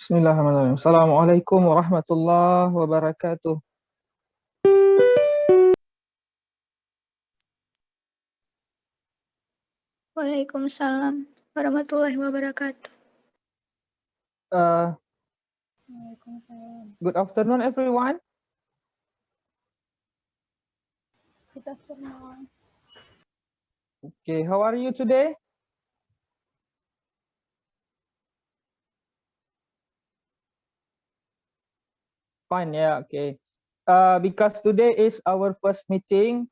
Bismillahirrahmanirrahim. Assalamualaikum warahmatullahi wabarakatuh. Waalaikumsalam warahmatullahi wabarakatuh. Uh, Waalaikumsalam. Good afternoon, everyone. Good afternoon. Okay, how are you today? Fine, yeah, okay. Because today is our first meeting,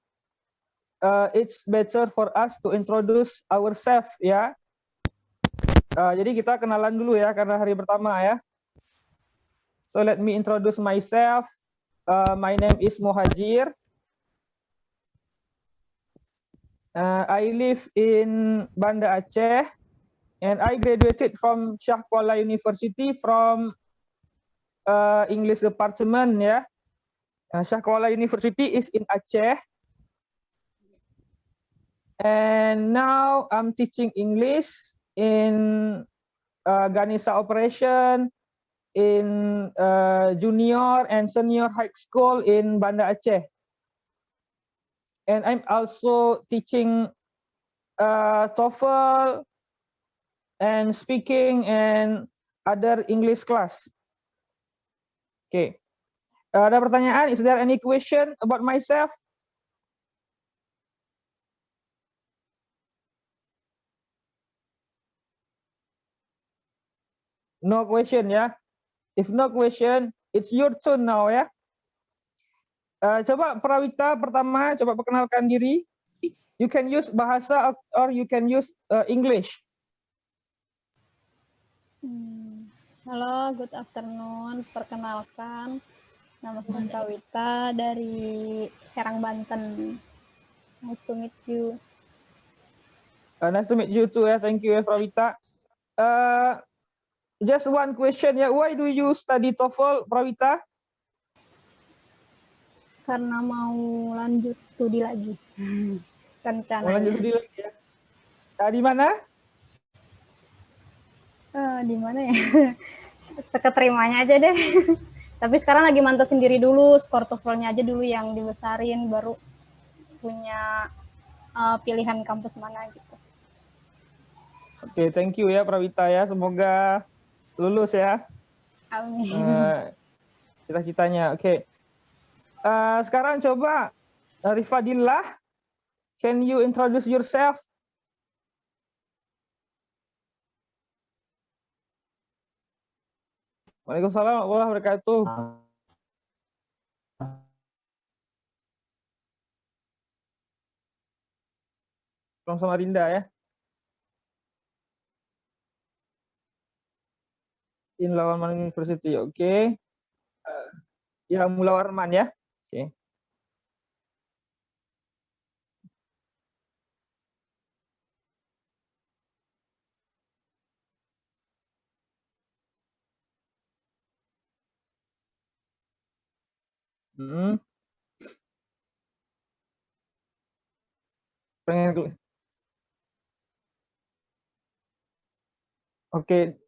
it's better for us to introduce ourselves, ya. Jadi kita kenalan dulu ya, karena hari pertama ya. So let me introduce myself. My name is Muhajir. I live in Banda Aceh, and I graduated from Shah Kuala University from English department, ya. Shah Kuala University is in Aceh, and now I'm teaching English in Ganesha Operation in junior and senior high school in Banda Aceh, and I'm also teaching TOEFL and speaking and other English class. Okay. Ada pertanyaan? Is there any question about myself? No question ya. If no question, it's your turn now ya. Coba Prawita pertama, coba perkenalkan diri. You can use bahasa or you can use English. Halo, good afternoon. Perkenalkan, nama saya Prawita dari Serang, Banten. Nice to meet you. Nice to meet you too ya. Thank you ya Prawita. Just one question ya. Why do you study TOEFL, Prawita? Karena mau lanjut studi lagi. Rencananya. Mau lanjut studi lagi ya. Di mana? Di mana ya? Seketerimanya aja deh. Tapi sekarang lagi mantapin diri dulu, skor TOEFL-nya aja dulu yang dibesarin, baru punya pilihan kampus mana gitu. Oke, thank you ya Prawita ya. Semoga lulus ya. Amin. Cita-citanya. Oke. Sekarang coba Rifadillah, can you introduce yourself? Waalaikumsalam warahmatullahi wabarakatuh. From Samarinda ya. In Lawan University, oke. Okay. Ya, Mula Warman ya. Oke. Okay. Pengen. Oke.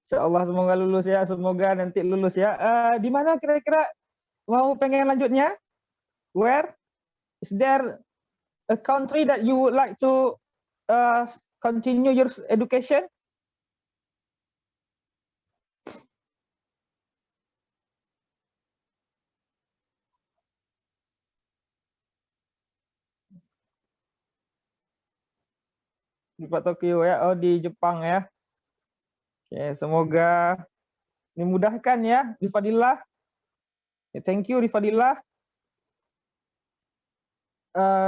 Insya Allah semoga lulus ya. Semoga nanti lulus ya. Di mana kira-kira mau pengen lanjutnya? Where? Is there a country that you would like to continue your education? Di Tokyo ya. Oh, di Jepang ya. Oke, semoga dimudahkan ya, Rifadillah. Thank you, Rifadillah.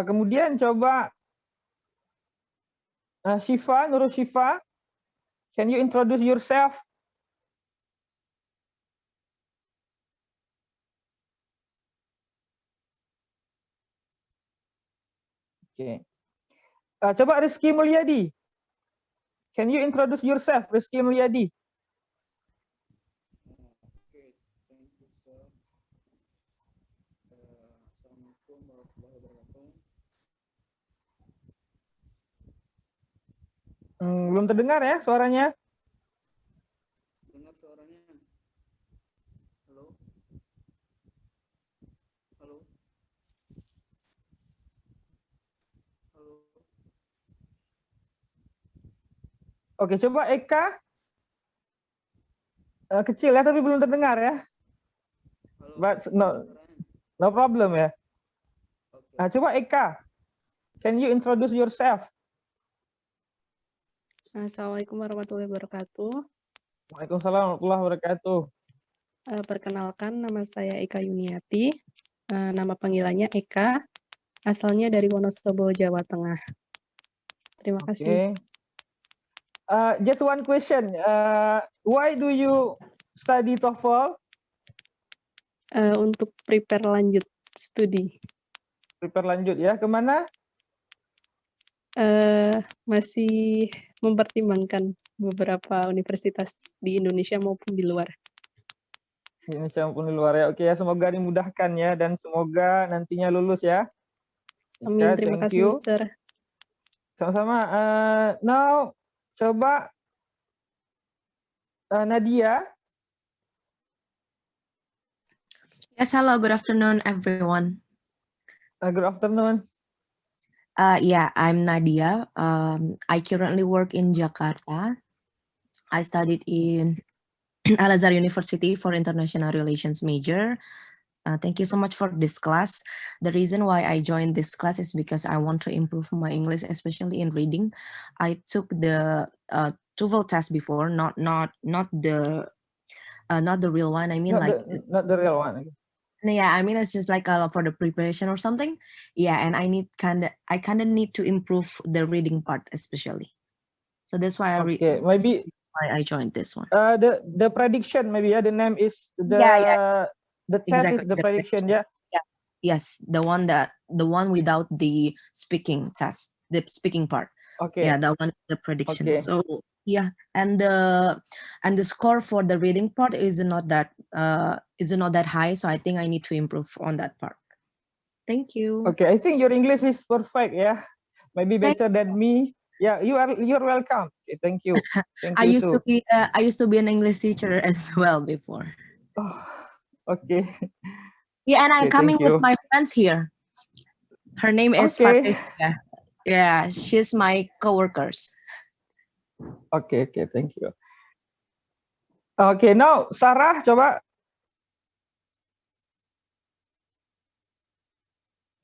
Kemudian coba Syifa, Nurul Syifa, can you introduce yourself? Oke. Coba Rizky Mulyadi. Can you introduce yourself, Rizky Mulyadi? Assalamualaikum warahmatullahi wabarakatuh. Belum terdengar ya suaranya? Dengar Oke, coba Eka. Kecil ya, tapi belum terdengar ya. Halo, But suaranya? no problem ya. Oke. Coba Eka, can you introduce yourself? Assalamualaikum warahmatullahi wabarakatuh. Waalaikumsalam warahmatullahi wabarakatuh. Perkenalkan, nama saya Eka Yuniati. Nama panggilannya Eka, asalnya dari Wonosobo, Jawa Tengah. Terima kasih. Just one question. Why do you study TOEFL? Untuk prepare lanjut studi. Prepare lanjut ya. Kemana? Masih mempertimbangkan beberapa universitas di Indonesia maupun di luar. Di Indonesia maupun di luar ya. Oke ya, semoga dimudahkan ya dan semoga nantinya lulus ya. Amin, Eka, terima thank kasih, you. Mister. Sama-sama. Now, coba Nadia. Yes, hello, good afternoon, everyone. Good afternoon. Yeah, I'm Nadia. I currently work in Jakarta. I studied in Al-Azhar University for International Relations major. Thank you so much for this class. The reason why I joined this class is because I want to improve my English, especially in reading. I took the TOEFL test before, not the real one. I mean, Not the real one. yeah, I mean, it's just like for the preparation or something. Yeah, and I kind of need to improve the reading part, especially. So that's why Maybe I joined this one. the prediction maybe the name is the the test is Exactly, the prediction yeah. Yes, the one without the speaking test, the speaking part. Okay. Yeah, that one, the prediction. Okay. So yeah, and the score for the reading part is not that high. So I think I need to improve on that part. Thank you. Okay, I think your English is perfect. Yeah, maybe better than me. Yeah, you're welcome. Okay, thank you. Thank I you used to be an English teacher as well before. Oh, okay. Yeah, and I'm Okay, coming thank you. with my friends here. Her name is Okay. Patricia. Yeah, she's my coworkers. Okay, thank you. Okay, now Sarah, coba.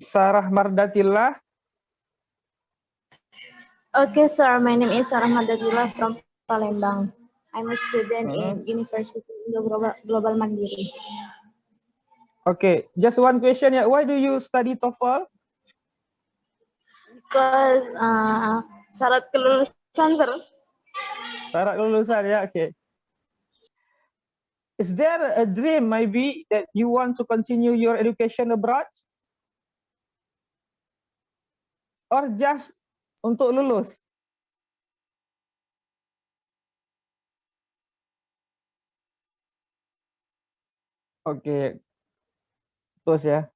Sarah Mardatillah. Okay, sir. My name is Sarah Mardatillah from Palembang. I'm a student in University Indo Global Mandiri. Okay, just one question. Yeah, why do you study TOEFL? Because syarat kelulusan, sir. Syarat lulusan ya, okay. Is there a dream maybe that you want to continue your education abroad? Or just untuk lulus? Oke. Terus ya.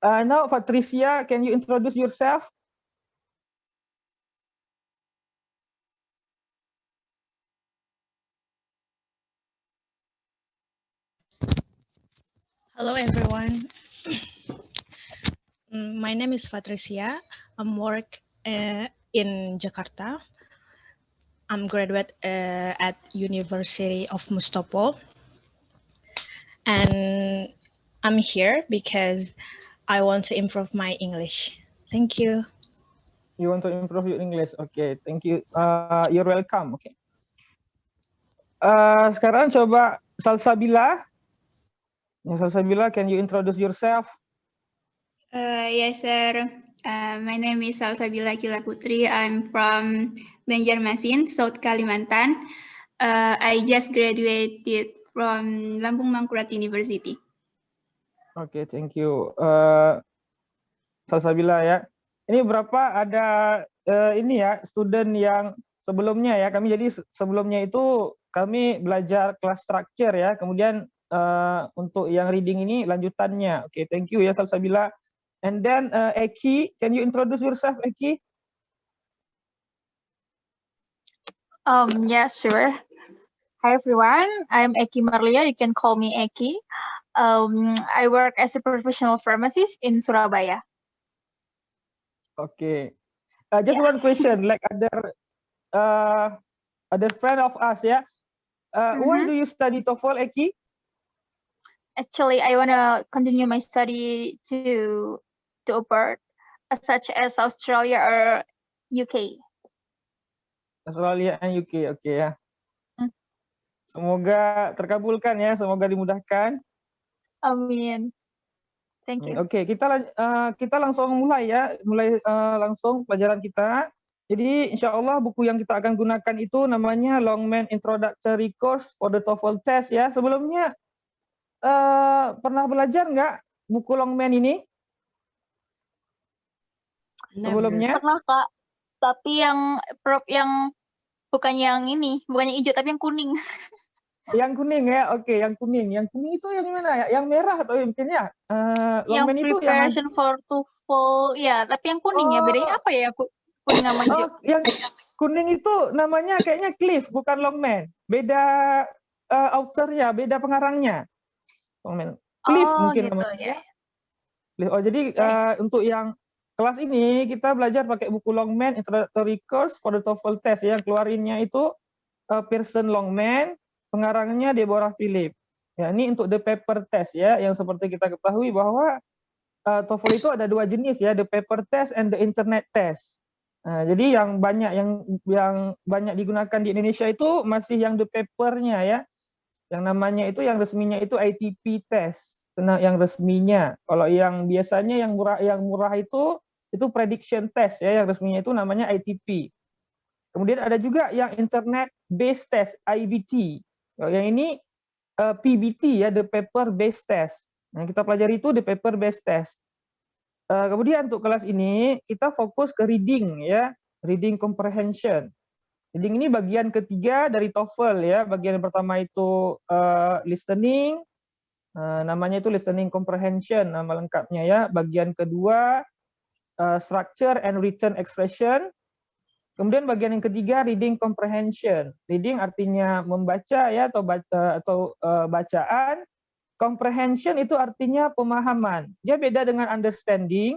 Now Patricia, can you introduce yourself? Hello, everyone. My name is Patricia. I'm work in Jakarta. I'm graduate at University of Mustopo. And I'm here because I want to improve my English. Thank you. You want to improve your English? Okay, thank you. You're welcome. Okay. Sekarang coba Salsabila. Salsabila, can you introduce yourself? Yes, sir. My name is Salsabila Kila Putri. I'm from Banjarmasin, South Kalimantan. I just graduated from Lampung Mangkurat University. Oke, thank you. Salsabila ya. Ini berapa ada ini ya student yang sebelumnya ya. Kami jadi sebelumnya itu kami belajar kelas structure ya. Kemudian untuk yang reading ini lanjutannya. Oke, thank you ya Salsabila. And then Eki, can you introduce yourself, Eki? Yeah, sure. Hi everyone, I'm Eki Marlia. You can call me Eki. I work as a professional pharmacist in Surabaya. Okay. Just one question, like other other friend of us ya. Why do you study TOEFL, Eki? Actually, I want to continue my study to abroad, such as Australia or UK. Australia and UK, oke ya. Semoga terkabulkan ya, semoga dimudahkan. Amin. Thank you. Oke, kita langsung mulai ya, langsung pelajaran kita. Jadi insya Allah buku yang kita akan gunakan itu namanya Longman Introductory Course for the TOEFL Test ya. Sebelumnya pernah belajar nggak buku Longman ini? Sebelumnya? Pernah Kak, tapi yang bukan yang ini, bukan yang hijau tapi yang kuning. Yang kuning ya, oke, yang kuning. Yang kuning itu yang mana ya? Yang merah atau mungkin ya? Longman itu yang preparation for TOEFL, ya. Tapi yang kuning ya, bedanya apa ya? Kuning sama hijau. Yang kuning itu namanya kayaknya Cliff, bukan Longman. Beda authornya, beda pengarangnya. Longman. Cliff mungkin gitu, namanya. ya. Oh, jadi untuk yang kelas ini kita belajar pakai buku Longman Introductory Course for the TOEFL Test. Yang keluarinnya itu Pearson Longman, pengarangnya Deborah Philip. Ya, ini untuk the paper test ya, yang seperti kita ketahui bahwa TOEFL itu ada dua jenis ya, the paper test and the internet test. Nah, jadi yang banyak digunakan di Indonesia itu masih yang the papernya ya. Yang namanya itu yang resminya itu ITP test. Nah, yang resminya. Kalau yang biasanya yang murah itu prediction test ya, yang resminya itu namanya ITP. Kemudian ada juga yang internet based test, IBT. Yang ini PBT ya, the paper based test. Nah, kita pelajari itu the paper based test. Kemudian untuk kelas ini kita fokus ke reading ya, reading comprehension. Reading ini bagian ketiga dari TOEFL ya. Bagian pertama itu listening, namanya itu listening comprehension nama lengkapnya ya. Bagian kedua structure and written expression. Kemudian bagian yang ketiga reading comprehension. Reading artinya membaca ya atau bacaan. Comprehension itu artinya pemahaman. Dia beda dengan understanding.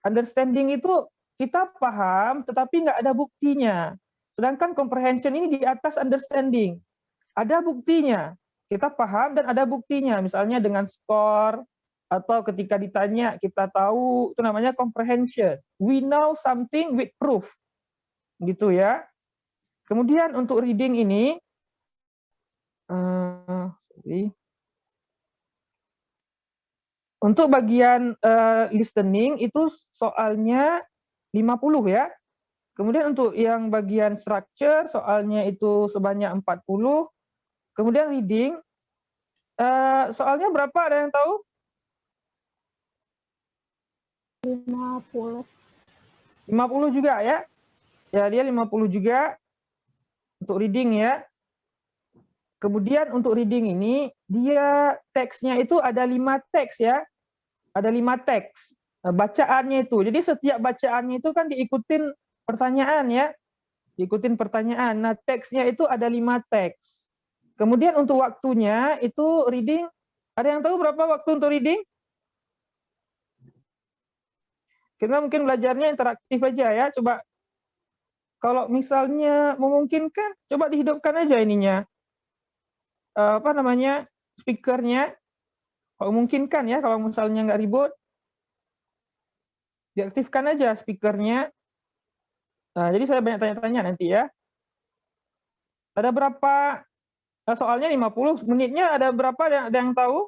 Understanding itu kita paham tetapi nggak ada buktinya. Sedangkan comprehension ini di atas understanding. Ada buktinya. Kita paham dan ada buktinya. Misalnya dengan skor atau ketika ditanya kita tahu, itu namanya comprehension. We know something with proof. Gitu ya. Kemudian untuk reading ini untuk bagian listening itu soalnya 50 ya. Kemudian untuk yang bagian structure soalnya itu sebanyak 40. Kemudian reading soalnya berapa, ada yang tahu? 50. 50 juga ya. Ya, dia 50 juga untuk reading ya. Kemudian untuk reading ini dia teksnya itu ada 5 teks ya. Ada 5 teks bacaannya itu. Jadi setiap bacaannya itu kan diikutin pertanyaan ya. Diikutin pertanyaan. Nah, teksnya itu ada 5 teks. Kemudian untuk waktunya itu reading, ada yang tahu berapa waktu untuk reading? Kita mungkin belajarnya interaktif aja ya. Coba kalau misalnya memungkinkan, coba dihidupkan aja ininya. Apa namanya? Speakernya. Kalau memungkinkan ya, kalau misalnya nggak ribut. Diaktifkan aja speakernya. Nah, jadi saya banyak tanya-tanya nanti ya. Ada berapa, soalnya 50 menitnya ada berapa, ada yang tahu?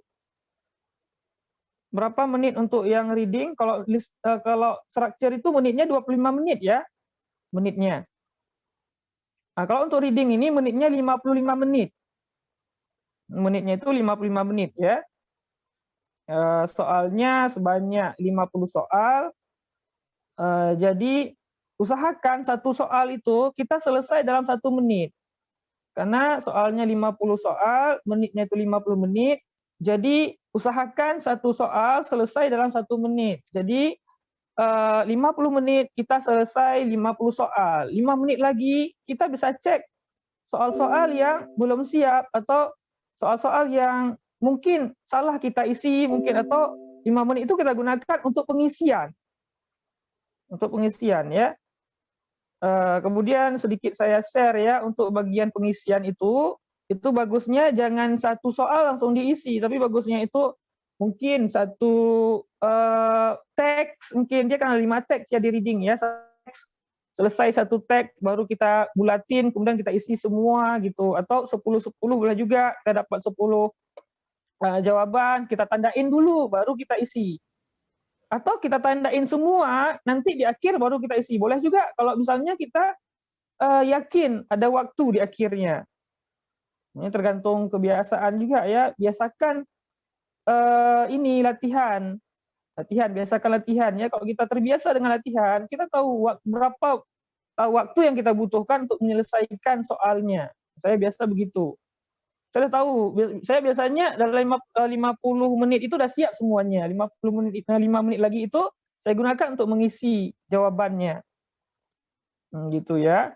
Berapa menit untuk yang reading? Kalau structure itu menitnya 25 menit ya. Menitnya. Nah, kalau untuk reading ini menitnya 55 menit. Menitnya itu 55 menit ya. Soalnya sebanyak 50 soal. Jadi usahakan satu soal itu kita selesai dalam 1 menit. Karena soalnya 50 soal, menitnya itu 50 menit. Jadi usahakan satu soal selesai dalam 1 menit. Jadi 50 menit kita selesai 50 soal. 5 menit lagi kita bisa cek soal-soal yang belum siap atau soal-soal yang mungkin salah kita isi, mungkin atau 5 menit itu kita gunakan untuk pengisian. Untuk pengisian ya. Kemudian sedikit saya share ya untuk bagian pengisian itu bagusnya jangan satu soal langsung diisi, tapi bagusnya itu mungkin satu teks, mungkin dia kan 5 teks ya di reading ya, selesai satu teks baru kita bulatin, kemudian kita isi semua gitu, atau 10-10 boleh juga, kita dapat 10 jawaban, kita tandain dulu baru kita isi. Atau kita tandain semua, nanti di akhir baru kita isi. Boleh juga kalau misalnya kita yakin ada waktu di akhirnya. Ini tergantung kebiasaan juga ya. Biasakan ini latihan, biasakan latihan ya. Kalau kita terbiasa dengan latihan, kita tahu berapa waktu yang kita butuhkan untuk menyelesaikan soalnya. Saya biasa begitu. Saya tahu, saya biasanya dalam 50 menit itu udah siap semuanya. 5 menit lagi itu saya gunakan untuk mengisi jawabannya. Gitu ya.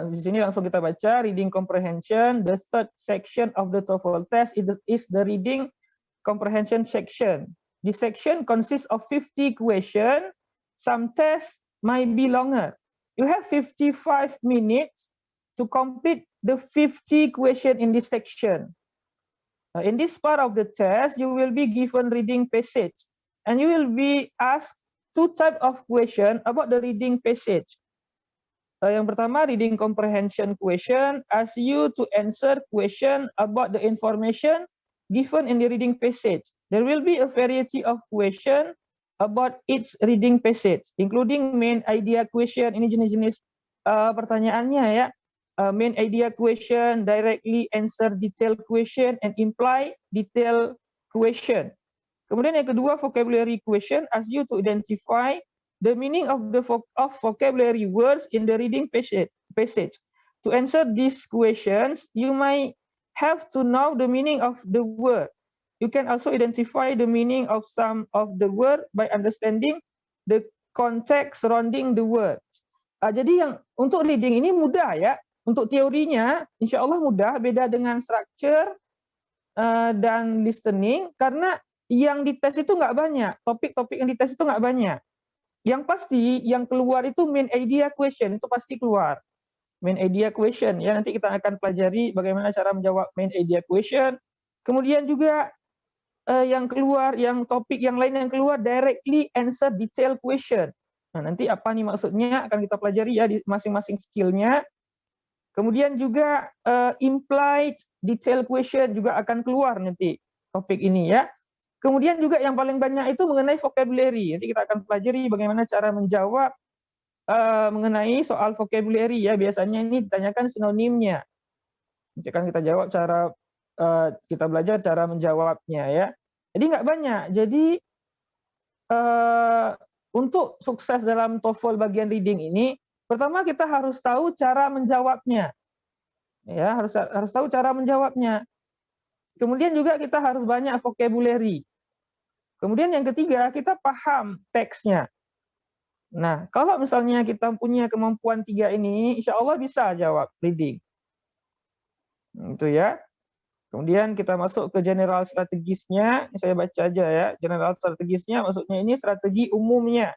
Di sini langsung kita baca reading comprehension. The third section of the TOEFL test is the reading comprehension section. This section consists of 50 questions. Some tests might be longer. You have 55 minutes to complete the 50 question in this section. In this part of the test, you will be given reading passage, and you will be asked 2 types of question about the reading passage. Yang pertama, reading comprehension question, asks you to answer question about the information given in the reading passage. There will be a variety of question about each reading passage, including main idea question. Ini jenis-jenis pertanyaannya ya. Main idea question, directly answer detailed question, and imply detailed question. Kemudian yang kedua, vocabulary question, asks you to identify the meaning of the vocabulary words in the reading passage. To answer these questions, you might have to know the meaning of the word. You can also identify the meaning of some of the word by understanding the context surrounding the words. Jadi yang untuk reading ini mudah ya. Untuk teorinya, insya Allah mudah, beda dengan structure dan listening, karena yang dites itu nggak banyak, topik-topik yang dites itu nggak banyak. Yang pasti, yang keluar itu main idea question, itu pasti keluar. Main idea question, ya nanti kita akan pelajari bagaimana cara menjawab main idea question. Kemudian juga yang keluar, yang topik yang lain yang keluar, directly answer detailed question. Nah, nanti apa nih maksudnya akan kita pelajari ya di masing-masing skillnya. Kemudian juga implied detailed question juga akan keluar nanti topik ini ya. Kemudian juga yang paling banyak itu mengenai vocabulary. Nanti kita akan pelajari bagaimana cara menjawab mengenai soal vocabulary ya. Biasanya ini ditanyakan sinonimnya. Nanti akan kita jawab cara kita belajar cara menjawabnya ya. Jadi nggak banyak. Jadi untuk sukses dalam TOEFL bagian reading ini, pertama kita harus tahu cara menjawabnya. Ya, harus tahu cara menjawabnya. Kemudian juga kita harus banyak vocabulary. Kemudian yang ketiga, kita paham teksnya. Nah, kalau misalnya kita punya kemampuan 3 ini, insya Allah bisa jawab reading. Itu ya. Kemudian kita masuk ke general strategisnya. Ini saya baca aja ya. General strategisnya maksudnya ini strategi umumnya.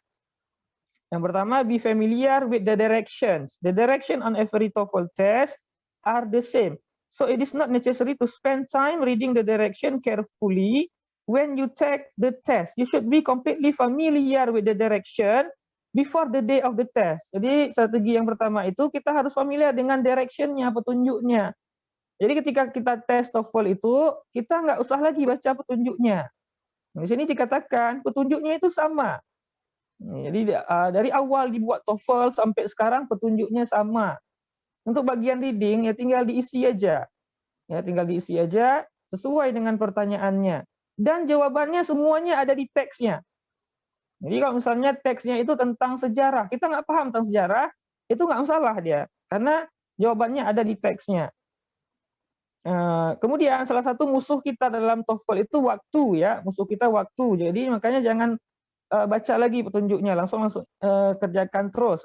Yang pertama, be familiar with the directions. The direction on every TOEFL test are the same. So it is not necessary to spend time reading the direction carefully when you take the test. You should be completely familiar with the direction before the day of the test. Jadi strategi yang pertama itu kita harus familiar dengan directionnya, petunjuknya. Jadi ketika kita tes TOEFL itu, kita nggak usah lagi baca petunjuknya. Di sini dikatakan petunjuknya itu sama. Jadi dari awal dibuat TOEFL sampai sekarang petunjuknya sama. Untuk bagian reading ya tinggal diisi aja. Ya tinggal diisi aja sesuai dengan pertanyaannya. Dan jawabannya semuanya ada di teksnya. Jadi kalau misalnya teksnya itu tentang sejarah, kita nggak paham tentang sejarah, itu nggak masalah dia. Karena jawabannya ada di teksnya. Kemudian salah satu musuh kita dalam TOEFL itu waktu ya. Musuh kita waktu. Jadi makanya jangan baca lagi petunjuknya, langsung kerjakan terus.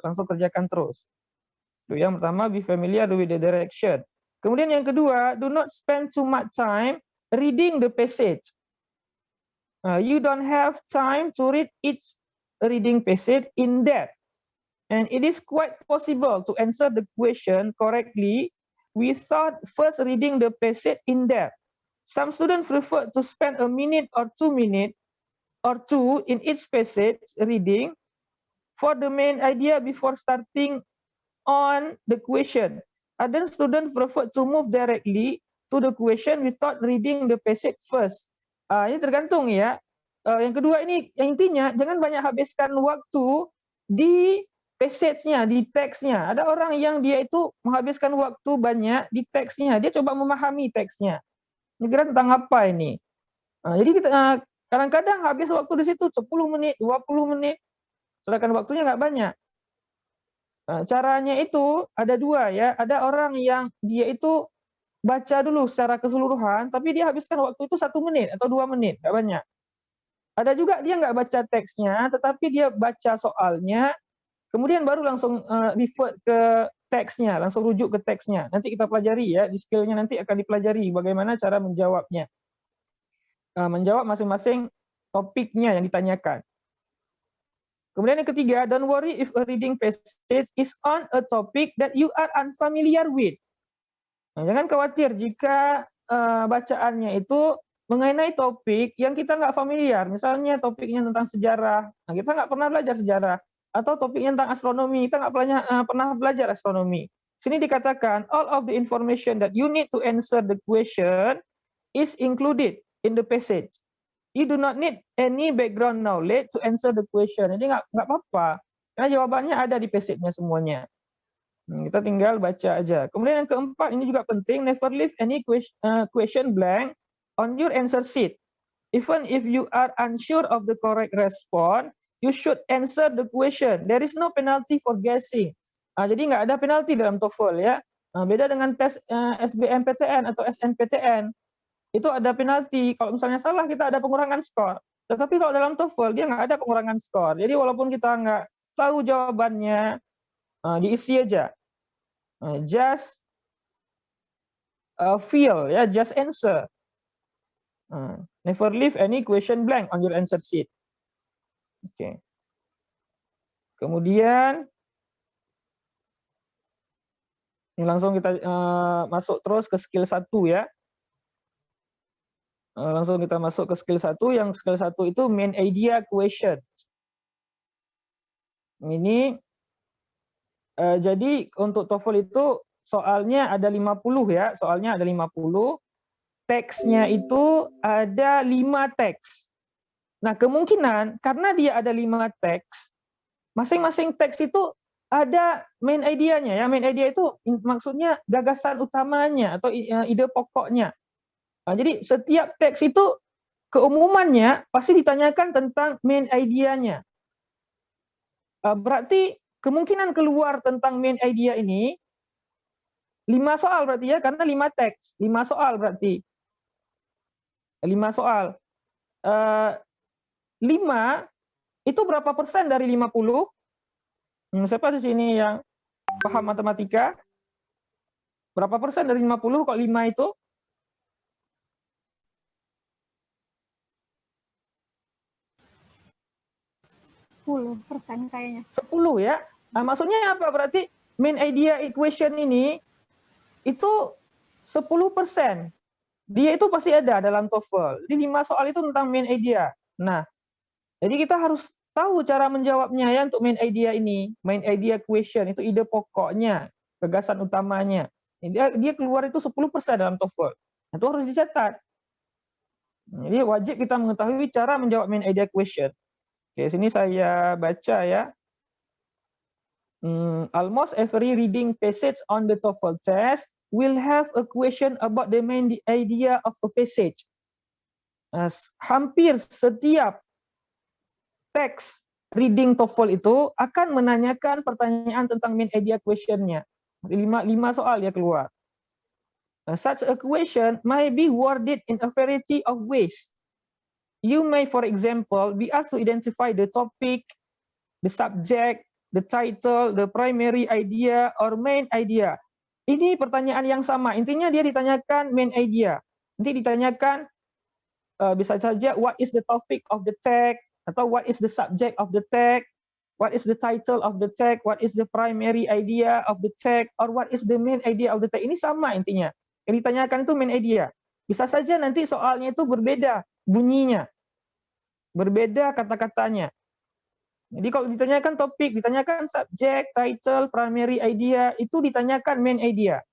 Itu yang pertama, be familiar with the direction. Kemudian yang kedua, do not spend too much time reading the passage. You don't have time to read each reading passage in depth. And it is quite possible to answer the question correctly without first reading the passage in depth. Some students prefer to spend a minute or 2 minutes or two in each passage reading for the main idea before starting on the question. Other students prefer to move directly to the question without reading the passage first. Ini tergantung ya. Yang kedua ini, yang intinya jangan banyak habiskan waktu di passage-nya, di teksnya. Ada orang yang dia itu menghabiskan waktu banyak di teksnya, dia coba memahami teksnya. Ini kira tentang apa ini? Jadi kita kadang-kadang habis waktu di situ 10 menit, 20 menit, sedangkan waktunya nggak banyak. Caranya itu ada dua ya. Ada orang yang dia itu baca dulu secara keseluruhan, tapi dia habiskan waktu itu 1 menit atau 2 menit, nggak banyak. Ada juga dia nggak baca teksnya, tetapi dia baca soalnya, kemudian baru langsung refer ke teksnya, langsung rujuk ke teksnya. Nanti kita pelajari ya, di skill-nya nanti akan dipelajari bagaimana cara menjawabnya. Menjawab masing-masing topiknya yang ditanyakan. Kemudian yang ketiga, don't worry if a reading passage is on a topic that you are unfamiliar with. Jangan khawatir jika bacaannya itu mengenai topik yang kita nggak familiar. Misalnya topiknya tentang sejarah, kita nggak pernah belajar sejarah. Atau topiknya tentang astronomi, kita nggak pernah belajar astronomi. Sini dikatakan, all of the information that you need to answer the question is included in the passage. You do not need any background knowledge to answer the question. Jadi nggak apa-apa, karena jawabannya ada di passage-nya semuanya. Kita tinggal baca aja. Kemudian yang keempat, ini juga penting, never leave any question blank on your answer sheet. Even if you are unsure of the correct response, you should answer the question. There is no penalty for guessing. Jadi nggak ada penalti dalam TOEFL ya. Beda dengan tes SBMPTN atau SNPTN. Itu ada penalti. Kalau misalnya salah, kita ada pengurangan skor. Tetapi kalau dalam TOEFL, dia nggak ada pengurangan skor. Jadi walaupun kita nggak tahu jawabannya, diisi aja. Just feel, ya, just answer. Never leave any question blank on your answer sheet. Oke. Kemudian ini langsung kita masuk terus ke skill 1 ya. Langsung kita masuk ke skill 1. Yang skill 1 itu main idea question. Ini jadi untuk TOEFL itu soalnya ada 50 ya. Soalnya ada 50. Teksnya itu ada 5 teks. Nah, kemungkinan karena dia ada 5 teks, masing-masing teks itu ada main idea-nya ya. Main idea itu maksudnya gagasan utamanya atau ide pokoknya. Jadi setiap teks itu keumumannya pasti ditanyakan tentang main idea-nya. Berarti kemungkinan keluar tentang main idea ini 5 soal berarti ya, karena 5 teks, 5 soal berarti. 5 soal. 5 itu berapa persen dari 50? Siapa di sini yang paham matematika? Berapa persen dari 50 kalau 5 itu? 10% kayaknya. 10 ya. Nah, maksudnya apa? Berarti main idea equation ini itu 10%. Dia itu pasti ada dalam TOEFL. Jadi 5 soal itu tentang main idea. Nah, jadi kita harus tahu cara menjawabnya ya untuk main idea ini. Main idea question itu ide pokoknya, gagasan utamanya. Dia keluar itu 10% dalam TOEFL. Itu harus dicatat. Jadi wajib kita mengetahui cara menjawab main idea question. Oke, sini saya baca ya. Almost every reading passage on the TOEFL test will have a question about the main idea of a passage. Hampir setiap teks reading TOEFL itu akan menanyakan pertanyaan tentang main idea question-nya. 5 soal ya keluar. Such a question may be worded in a variety of ways. You may, for example, be asked to identify the topic, the subject, the title, the primary idea, or main idea. Ini pertanyaan yang sama. Intinya dia ditanyakan main idea. Nanti ditanyakan bisa saja what is the topic of the text, atau what is the subject of the text, What is the title of the text? What is the primary idea of the text? Or what is the main idea of the text? Ini sama intinya. Yang ditanyakan itu main idea. Bisa saja nanti soalnya itu berbeda bunyinya, berbeda kata-katanya. Jadi kalau ditanyakan topik, ditanyakan subject, title, primary idea, itu ditanyakan main idea.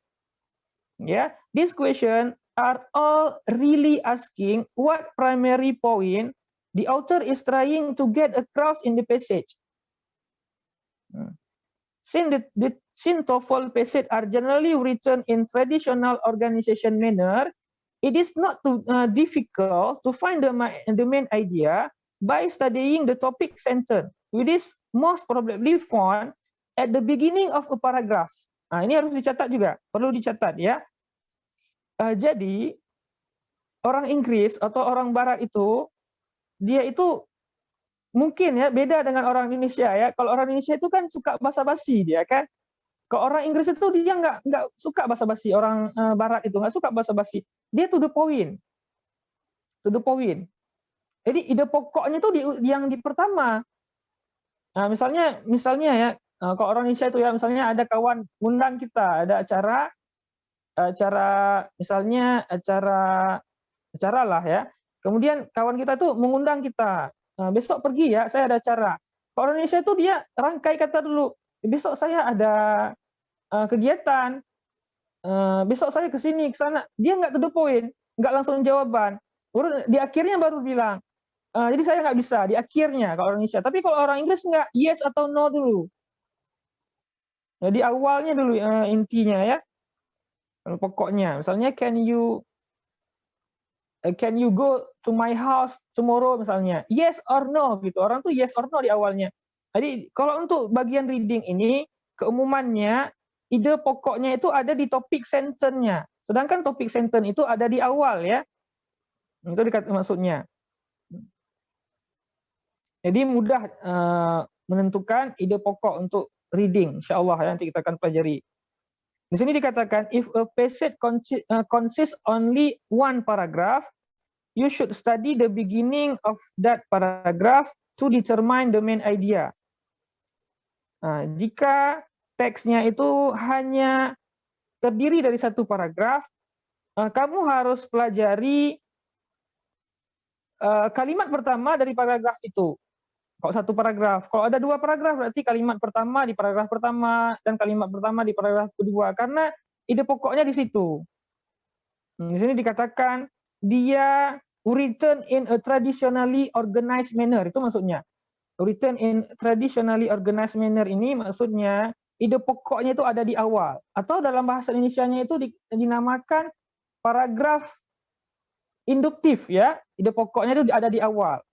Ya, this question are all really asking what primary point the author is trying to get across in the passage. Since the TOEFL passage are generally written in traditional organization manner, it is not too difficult to find the main idea by studying the topic sentence, which is most probably found at the beginning of a paragraph. Nah, ini harus dicatat juga, perlu dicatat ya. Jadi orang Inggris atau orang Barat itu, dia itu mungkin ya beda dengan orang Indonesia ya. Kalau orang Indonesia itu kan suka basa-basi dia kan. Kalau orang Inggris itu dia nggak suka basa-basi. Orang Barat itu nggak suka basa-basi. Dia to the point. To the point. Jadi ide pokoknya itu yang di pertama. Nah, misalnya ya, kalau orang Indonesia itu ya, misalnya ada kawan undang kita, ada acara misalnya acara lah ya. Kemudian kawan kita tuh mengundang kita. Besok pergi ya, saya ada acara. Kalau orang Indonesia itu dia rangkai kata dulu. Besok saya ada kegiatan. Besok saya ke sini, ke sana. Dia nggak to the point, nggak langsung jawaban. Di akhirnya baru bilang. Jadi saya nggak bisa di akhirnya kalau orang Indonesia. Tapi kalau orang Inggris nggak, yes atau no dulu. Jadi awalnya dulu intinya ya. Pokoknya, misalnya can you go to my house tomorrow misalnya, yes or no gitu. Orang tuh yes or no di awalnya. Jadi kalau untuk bagian reading ini keumumannya ide pokoknya itu ada di topik sentence-nya. Sedangkan topik sentence itu ada di awal ya. Itu maksudnya. Jadi mudah menentukan ide pokok untuk reading. Insyaallah ya, nanti kita akan pelajari. Di sini dikatakan if a passage consists only one paragraph, you should study the beginning of that paragraph to determine the main idea. Nah, jika teksnya itu hanya terdiri dari satu paragraf, kamu harus pelajari kalimat pertama dari paragraf itu. Kalau satu paragraf, kalau ada dua paragraf berarti kalimat pertama di paragraf pertama dan kalimat pertama di paragraf kedua, karena ide pokoknya di situ. Di sini dikatakan dia written in a traditionally organized manner, itu maksudnya. Written in traditionally organized manner ini maksudnya ide pokoknya itu ada di awal, atau dalam bahasa Indonesianya itu dinamakan paragraf induktif ya. Ide pokoknya itu ada di awal.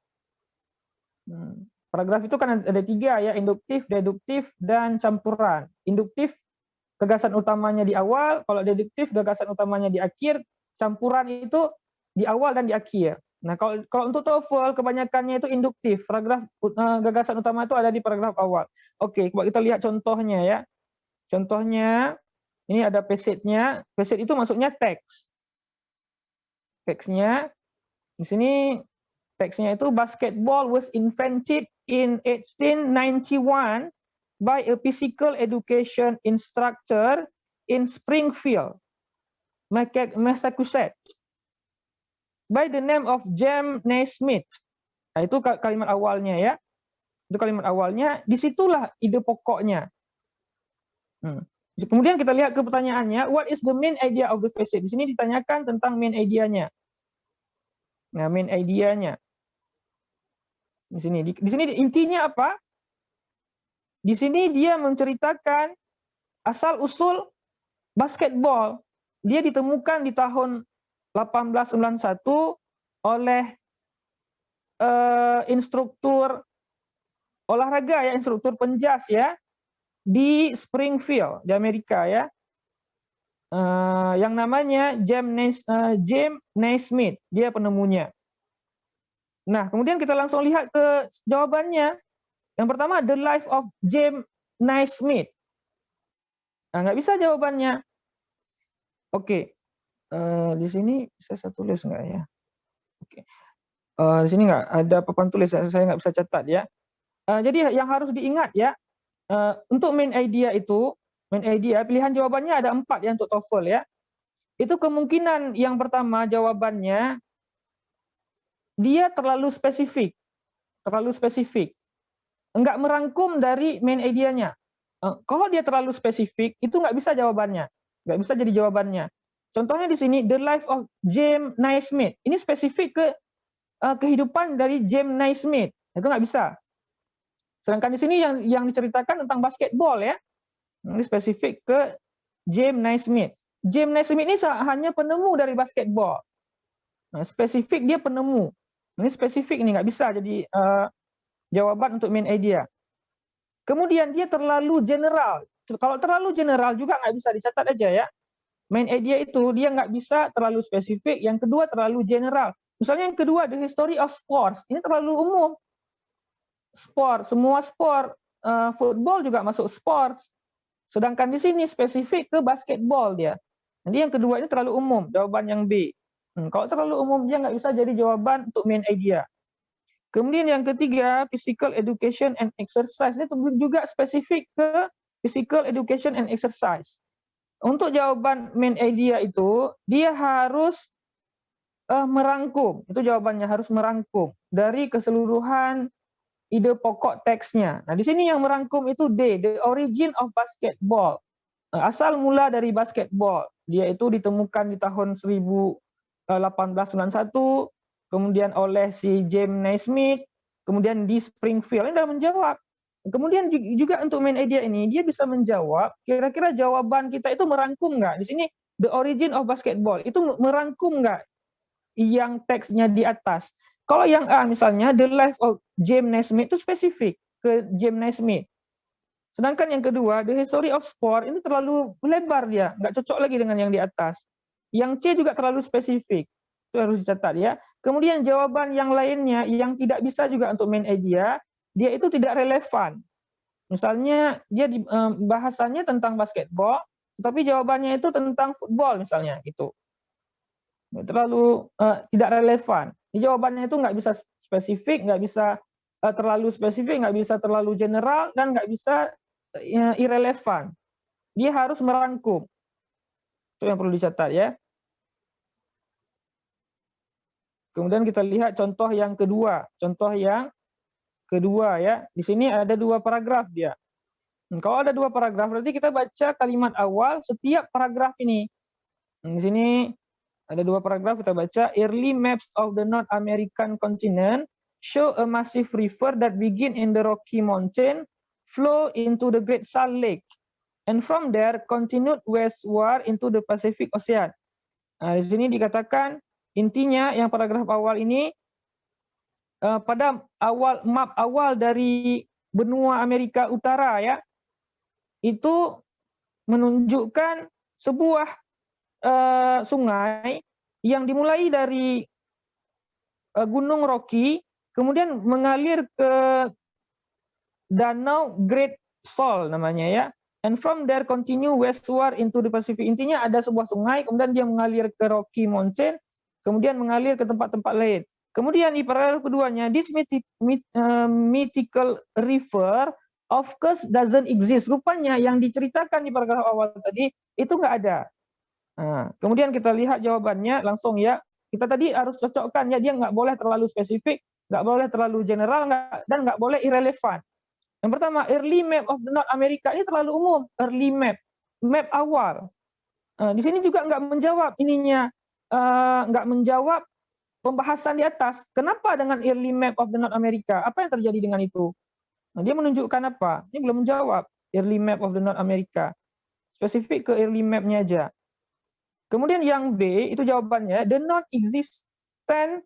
Paragraf itu kan ada tiga ya, induktif, deduktif, dan campuran. Induktif gagasan utamanya di awal, kalau deduktif gagasan utamanya di akhir, campuran itu di awal dan di akhir. Nah, kalau untuk TOEFL kebanyakannya itu induktif, paragraf gagasan utama itu ada di paragraf awal. Oke, coba kita lihat contohnya ya. Contohnya ini ada passage-nya. Passage itu maksudnya teks. Teksnya di sini teksnya itu basketball was invented in 1891 by a physical education instructor in Springfield, Massachusetts, by the name of James Naismith. Nah, itu kalimat awalnya ya. Itu kalimat awalnya. Disitulah ide pokoknya. Kemudian kita lihat ke pertanyaannya, what is the main idea of the passage? Di sini ditanyakan tentang main idea-nya. Nah, main idea-nya. Di sini intinya apa? Di sini dia menceritakan asal-usul basketball. Dia ditemukan di tahun 1891 oleh instruktur olahraga ya, instruktur penjas ya, di Springfield di Amerika ya, yang namanya James Naismith, dia penemunya. Nah, kemudian kita langsung lihat ke jawabannya. Yang pertama, the life of James Naismith. Nah, nggak bisa jawabannya. Oke, di sini saya tulis nggak ya? Oke, di sini nggak ada papan tulis, saya nggak bisa catat ya. Jadi yang harus diingat ya, untuk main idea itu, pilihan jawabannya ada 4 ya untuk TOEFL ya. Itu kemungkinan yang pertama jawabannya dia terlalu spesifik, enggak merangkum dari main idenya. Kalau dia terlalu spesifik, itu nggak bisa jawabannya, nggak bisa jadi jawabannya. Contohnya di sini, The Life of James Naismith. Ini spesifik ke kehidupan dari James Naismith, itu nggak bisa. Sedangkan di sini yang diceritakan tentang basketball ya, ini spesifik ke James Naismith. James Naismith ini hanya penemu dari basketball. Nah, spesifik dia penemu. Ini spesifik ini nggak bisa jadi jawaban untuk main idea. Kemudian dia terlalu general. Kalau terlalu general juga nggak bisa, dicatat aja ya. Main idea itu dia nggak bisa terlalu spesifik. Yang kedua terlalu general. Misalnya yang kedua, the history of sports. Ini terlalu umum. Sport, semua sport, football juga masuk sports. Sedangkan di sini spesifik ke basketball dia. Jadi yang kedua ini terlalu umum, jawaban yang B. Kalau terlalu umum dia nggak bisa jadi jawaban untuk main idea. Kemudian yang ketiga, physical education and exercise. Ini juga spesifik ke physical education and exercise. Untuk jawaban main idea itu, dia harus merangkum. Itu jawabannya, harus merangkum dari keseluruhan ide pokok teksnya. Nah, di sini yang merangkum itu D, the origin of basketball. Asal mula dari basketball. Dia itu ditemukan di tahun 1891, kemudian oleh si James Naismith, kemudian di Springfield. Ini sudah menjawab. Kemudian juga untuk main idea ini, dia bisa menjawab, kira-kira jawaban kita itu merangkum nggak? Di sini, the origin of basketball, itu merangkum nggak yang teksnya di atas? Kalau yang A misalnya, the life of James Naismith itu spesifik ke James Naismith. Sedangkan yang kedua, the history of sport, ini terlalu lebar dia, nggak cocok lagi dengan yang di atas. Yang C juga terlalu spesifik, itu harus dicatat ya. Kemudian jawaban yang lainnya yang tidak bisa juga untuk main idea, dia itu tidak relevan. Misalnya dia bahasannya tentang basketball, tetapi jawabannya itu tentang football misalnya, gitu. Terlalu tidak relevan. Jawabannya itu nggak bisa spesifik, nggak bisa terlalu spesifik, nggak bisa terlalu general, dan nggak bisa irrelevan. Dia harus merangkum. Itu yang perlu dicatat ya. Kemudian kita lihat contoh yang kedua. Contoh yang kedua ya. Di sini ada 2 paragraf dia. Kalau ada 2 paragraf, berarti kita baca kalimat awal setiap paragraf ini. Di sini ada 2 paragraf, kita baca. Early maps of the North American continent show a massive river that begin in the Rocky Mountain, flow into the Great Salt Lake, and from there continued westward into the Pacific Ocean. Nah, di sini dikatakan intinya yang paragraf awal ini pada map awal dari benua Amerika Utara ya, itu menunjukkan sebuah sungai yang dimulai dari Gunung Rocky, kemudian mengalir ke Danau Great Salt namanya ya, and from there continue westward into the Pacific. Intinya ada sebuah sungai, kemudian dia mengalir ke Rocky Mountain, kemudian mengalir ke tempat-tempat lain. Kemudian di paragraf keduanya, this mythical river of course doesn't exist. Rupanya yang diceritakan di paragraf awal tadi itu nggak ada. Nah, kemudian kita lihat jawabannya langsung ya. Kita tadi harus cocokkan ya, dia nggak boleh terlalu spesifik, nggak boleh terlalu general, dan nggak boleh irrelevant. Yang pertama, early map of the North America, ini terlalu umum. Early map awal. Di sini juga nggak menjawab ininya, nggak menjawab pembahasan di atas. Kenapa dengan early map of the North America? Apa yang terjadi dengan itu? Nah, dia menunjukkan apa? Ini belum menjawab early map of the North America. Spesifik ke early map-nya aja. Kemudian yang B itu jawabannya, the non-existent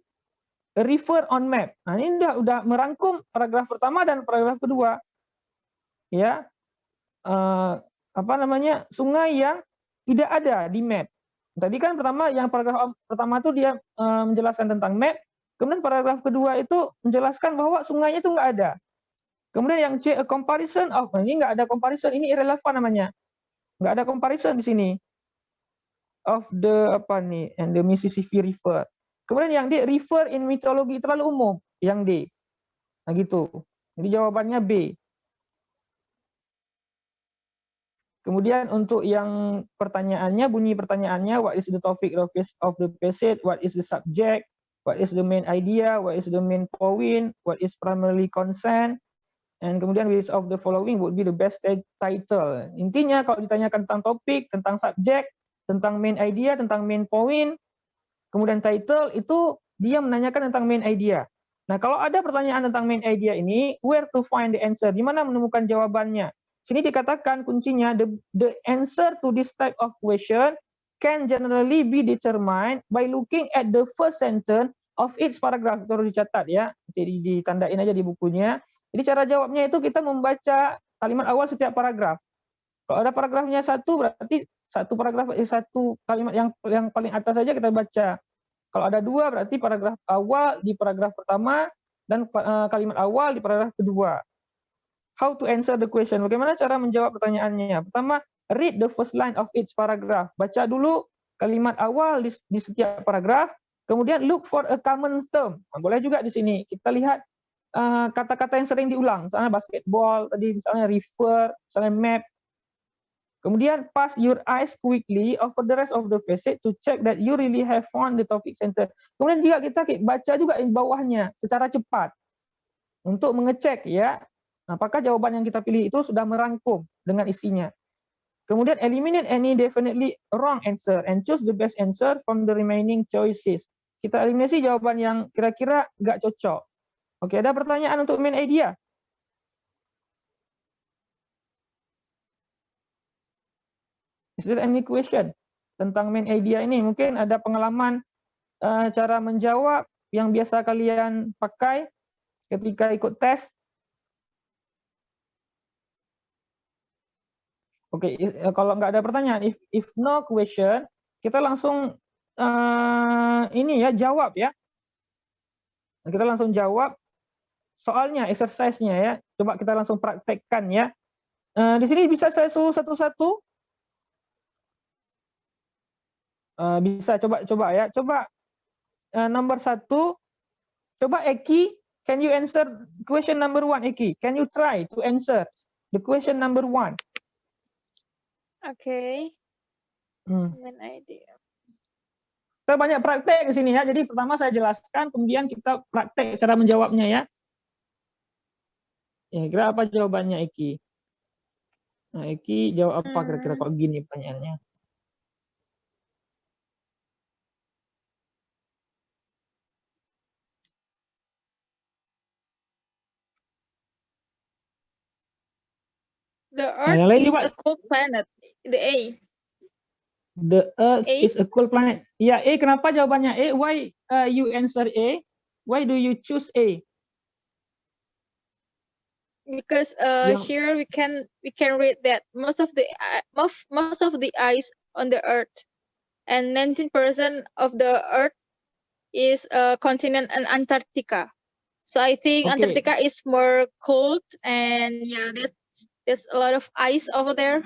river on map. Nah, ini udah merangkum paragraf pertama dan paragraf kedua. Ya. Sungai yang tidak ada di map. Tadi kan pertama yang paragraf pertama itu dia menjelaskan tentang map, kemudian paragraf kedua itu menjelaskan bahwa sungainya itu nggak ada. Kemudian yang C, a comparison of, ini nggak ada comparison, ini irrelevant namanya. Nggak ada comparison di sini. Of the and the Mississippi River. Kemudian yang D, river in mythology, terlalu umum, yang D. Nah gitu. Jadi jawabannya B. Kemudian untuk yang pertanyaannya, bunyi pertanyaannya, what is the topic of the passage, what is the subject, what is the main idea, what is the main point, what is primarily concerned, and kemudian which of the following would be the best title. Intinya kalau ditanyakan tentang topik, tentang subjek, tentang main idea, tentang main point, kemudian title, itu dia menanyakan tentang main idea. Nah, kalau ada pertanyaan tentang main idea ini, where to find the answer? Di mana menemukan jawabannya? Sini dikatakan kuncinya, the answer to this type of question can generally be determined by looking at the first sentence of each paragraph. Itu harus dicatat ya, jadi ditandain aja di bukunya. Jadi cara jawabnya itu kita membaca kalimat awal setiap paragraf. Kalau ada paragrafnya satu, berarti satu paragraf satu kalimat yang paling atas saja kita baca. Kalau ada dua, berarti paragraf awal di paragraf pertama dan kalimat awal di paragraf kedua. How to answer the question? Bagaimana cara menjawab pertanyaannya? Pertama, read the first line of each paragraph. Baca dulu kalimat awal di setiap paragraf. Kemudian look for a common term. Boleh juga di sini kita lihat kata-kata yang sering diulang. Misalnya basketball, tadi misalnya refer, misalnya map. Kemudian pass your eyes quickly over the rest of the passage to check that you really have found the topic center. Kemudian juga kita baca juga di bawahnya secara cepat untuk mengecek ya, apakah jawaban yang kita pilih itu sudah merangkum dengan isinya. Kemudian eliminate any definitely wrong answer and choose the best answer from the remaining choices. Kita eliminasi jawaban yang kira-kira nggak cocok. Oke, ada pertanyaan untuk main idea? Is there any question tentang main idea ini? Mungkin ada pengalaman cara menjawab yang biasa kalian pakai ketika ikut tes. Oke, kalau nggak ada pertanyaan, if no question, kita langsung ini ya jawab ya. Kita langsung jawab soalnya, exercise-nya ya. Coba kita langsung praktekkan ya. Di sini bisa saya suruh satu-satu. Bisa coba ya. Coba nomor 1. Coba Eki, can you answer question number 1, Eki? Can you try to answer the question number 1? Okay. Main idea. Kita banyak praktek di sini ya. Jadi pertama saya jelaskan, kemudian kita praktek cara menjawabnya ya. Ya, kira apa jawabannya Eki? Nah, Eki jawab apa kira-kira kalau gini pertanyaannya? The Earth is a cold planet. The A. The Earth A? is a cold planet. Ya, A. Kenapa jawabannya A? Why you answer A? Why do you choose A? Because here we can read that most of the ice on the Earth and 19% of the Earth is continent and Antarctica. So I think Okay. Antarctica is more cold, and yeah, there's a lot of ice over there.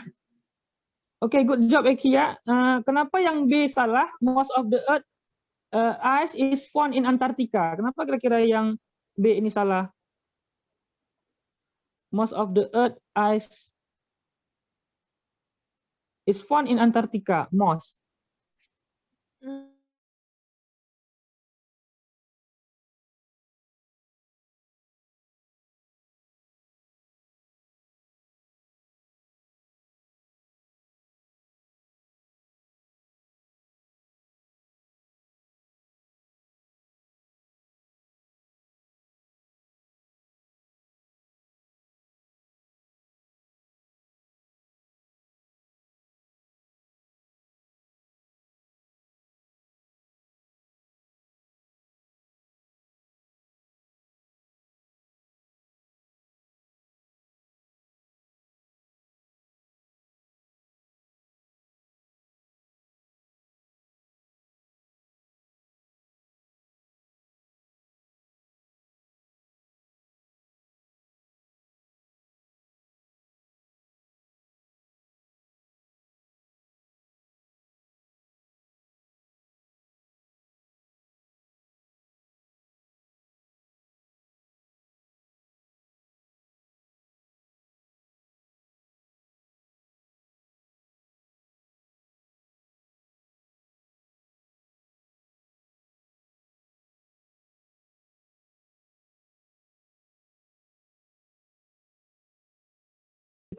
Oke, good job Eki ya. Kenapa yang B salah? Most of the Earth ice is found in Antarctica. Kenapa kira-kira yang B ini salah? Most of the Earth ice is found in Antarctica. Most.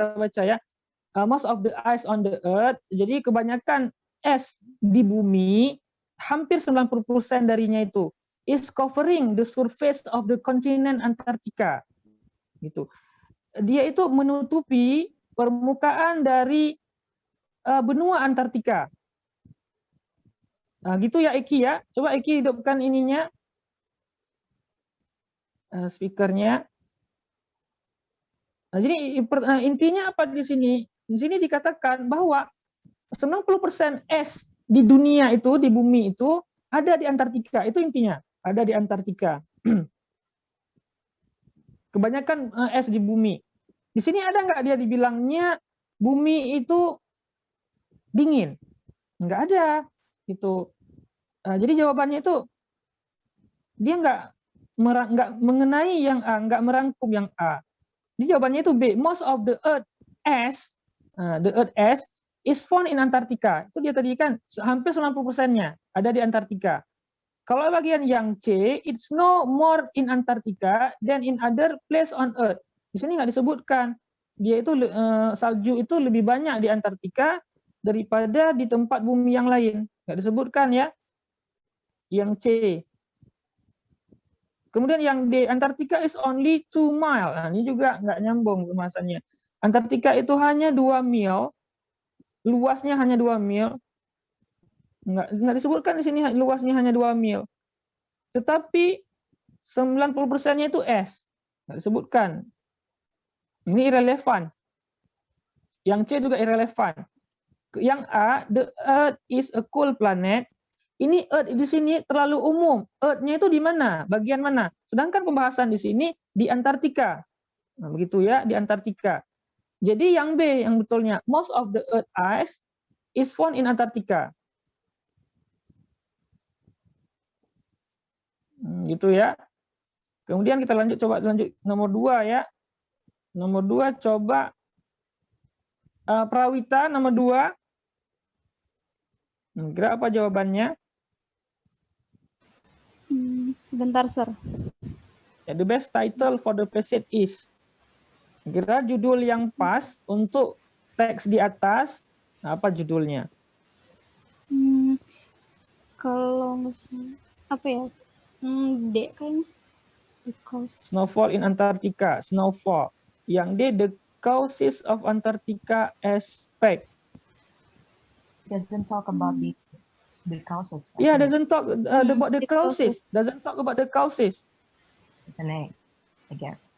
kita baca ya. Most of the ice on the earth. Jadi kebanyakan es di bumi, hampir 90% darinya itu is covering the surface of the continent Antarctica. Gitu. Dia itu menutupi permukaan dari benua Antartika. Nah, gitu ya Eki ya. Coba Eki hidupkan ininya, speakernya. Nah, jadi intinya apa di sini? Di sini dikatakan bahwa 90% es di dunia itu, di bumi itu ada di Antartika. Itu intinya, ada di Antartika. Kebanyakan es di bumi. Di sini ada nggak dia dibilangnya bumi itu dingin? Nggak ada. Gitu. Jadi jawabannya itu dia nggak mengenai yang A, nggak merangkum yang A. Jadi jawabannya itu B. Most of the earth ice is found in Antarctica. Itu dia tadi kan hampir 90%-nya ada di Antartika. Kalau bagian yang C, it's no more in Antarctica than in other place on earth. Di sini nggak disebutkan. Dia itu salju itu lebih banyak di Antartika daripada di tempat bumi yang lain. Nggak disebutkan ya. Yang C. Kemudian yang D, Antartika is only 2 mile. Nah, ini juga nggak nyambung pembahasannya. Antartika itu hanya 2 mil. Luasnya hanya 2 mil. Nggak disebutkan di sini luasnya hanya 2 mil. Tetapi 90%-nya itu es. Nggak disebutkan. Ini irrelevant. Yang C juga irrelevant. Yang A, the Earth is a cold planet. Ini Earth di sini terlalu umum. Earth-nya itu di mana? Bagian mana? Sedangkan pembahasan di sini di Antartika. Nah, begitu ya, di Antartika. Jadi yang B yang betulnya, most of the Earth ice is found in Antarctica. Gitu ya. Kemudian kita coba lanjut nomor 2 ya. Nomor 2 coba Prawita nomor 2. Kira apa jawabannya? Bentar, Sir. The best title for the passage is. Kira judul yang pas untuk teks di atas, apa judulnya? Kalau apa ya? D kayaknya. Snowfall in Antarctica. Snowfall. Yang D, the causes of Antarctica aspect. Doesn't talk about the causes. Yeah, doesn't talk about the causes. Doesn't talk about the causes. It's an A, I guess.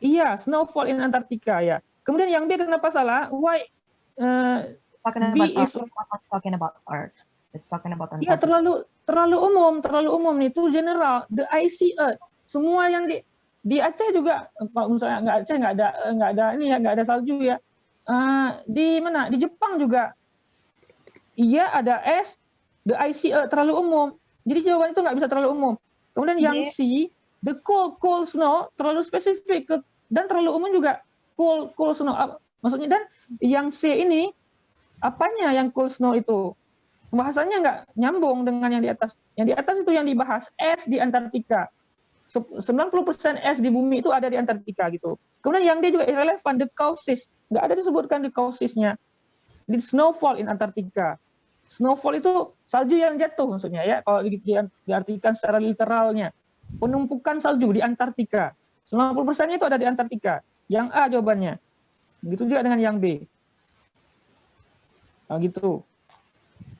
Iya, snowfall in Antarctica ya. Kemudian yang B kenapa salah? Why? B is talking about Earth. It's talking about Antarctica. Iya, terlalu umum itu general. The icy Earth. Semua yang di Aceh juga, kalau misalnya nggak Aceh nggak ada salju ya. Di mana? Di Jepang juga. Iya ada es. The icy Earth terlalu umum. Jadi jawaban itu nggak bisa terlalu umum. Kemudian yang C, the cold snow terlalu spesifik dan terlalu umum juga. Cold snow. Maksudnya dan yang C ini apanya yang cold snow itu? Pembahasannya nggak nyambung dengan yang di atas. Yang di atas itu yang dibahas es di Antartika. 90% es di bumi itu ada di Antartika gitu. Kemudian yang D juga irrelevant, the causes. Nggak ada disebutkan the causesnya. Di snowfall in Antartika. Snowfall itu salju yang jatuh maksudnya ya. Kalau diartikan secara literalnya. Penumpukan salju di Antartika. 90%-nya itu ada di Antartika. Yang A jawabannya. Begitu juga dengan yang B. Nah, gitu.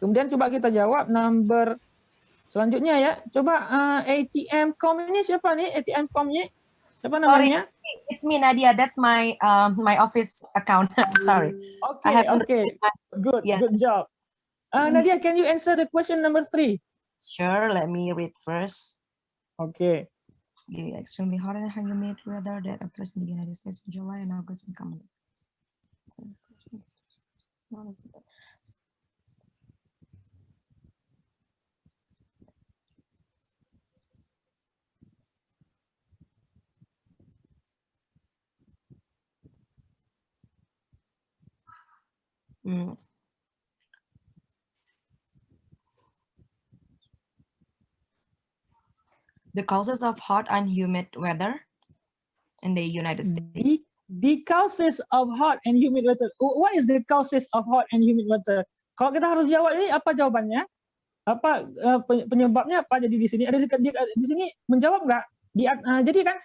Kemudian coba kita jawab number selanjutnya ya. Coba ATM com ini siapa nih? ATM com-nya siapa namanya? Sorry, it's me Nadia. That's my my office account. Sorry. Okay. Good. Yeah. Good job. Nadia, can you answer the question number 3? Sure. Let me read first. Okay. The extremely hot and humid weather that occurs in the United States in July and August in common. The causes of hot and humid weather in the United States. the causes of hot and humid weather. What is the causes of hot and humid weather? Kalau kita harus jawab ini, apa jawabannya? Apa penyebabnya apa? Jadi di sini ada di sini menjawab nggak? Jadi kan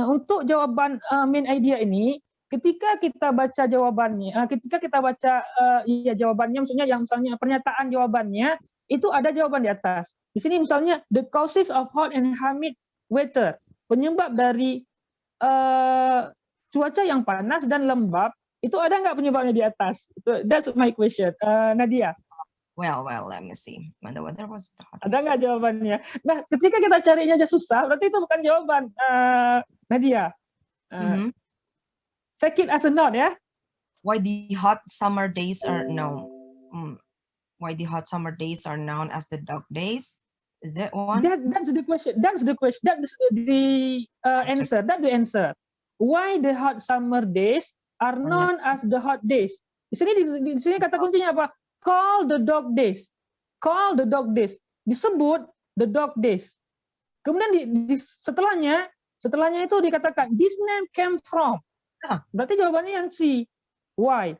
untuk jawaban main idea ini, ketika kita baca jawabannya, ketika kita baca jawabannya, maksudnya yang misalnya pernyataan jawabannya itu ada jawaban di atas. Di sini misalnya the causes of hot and humid weather, penyebab dari cuaca yang panas dan lembab, itu ada nggak penyebabnya di atas? That's my question, Nadia. Well, let me see. When the weather was hot. Ada nggak jawabannya? Nah, ketika kita carinya aja susah, berarti itu bukan jawaban, Nadia. Take it as a note ya. Why the hot summer days are known? Why the hot summer days are known as the dog days? Is that one? That's the question. That's the question. That's the answer. That's the answer. Why the hot summer days are known as the hot days? Di sini kata kuncinya apa? Call the dog days. Call the dog days. Disebut the dog days. Kemudian setelahnya itu dikatakan this name came from. Berarti jawabannya yang C. Why?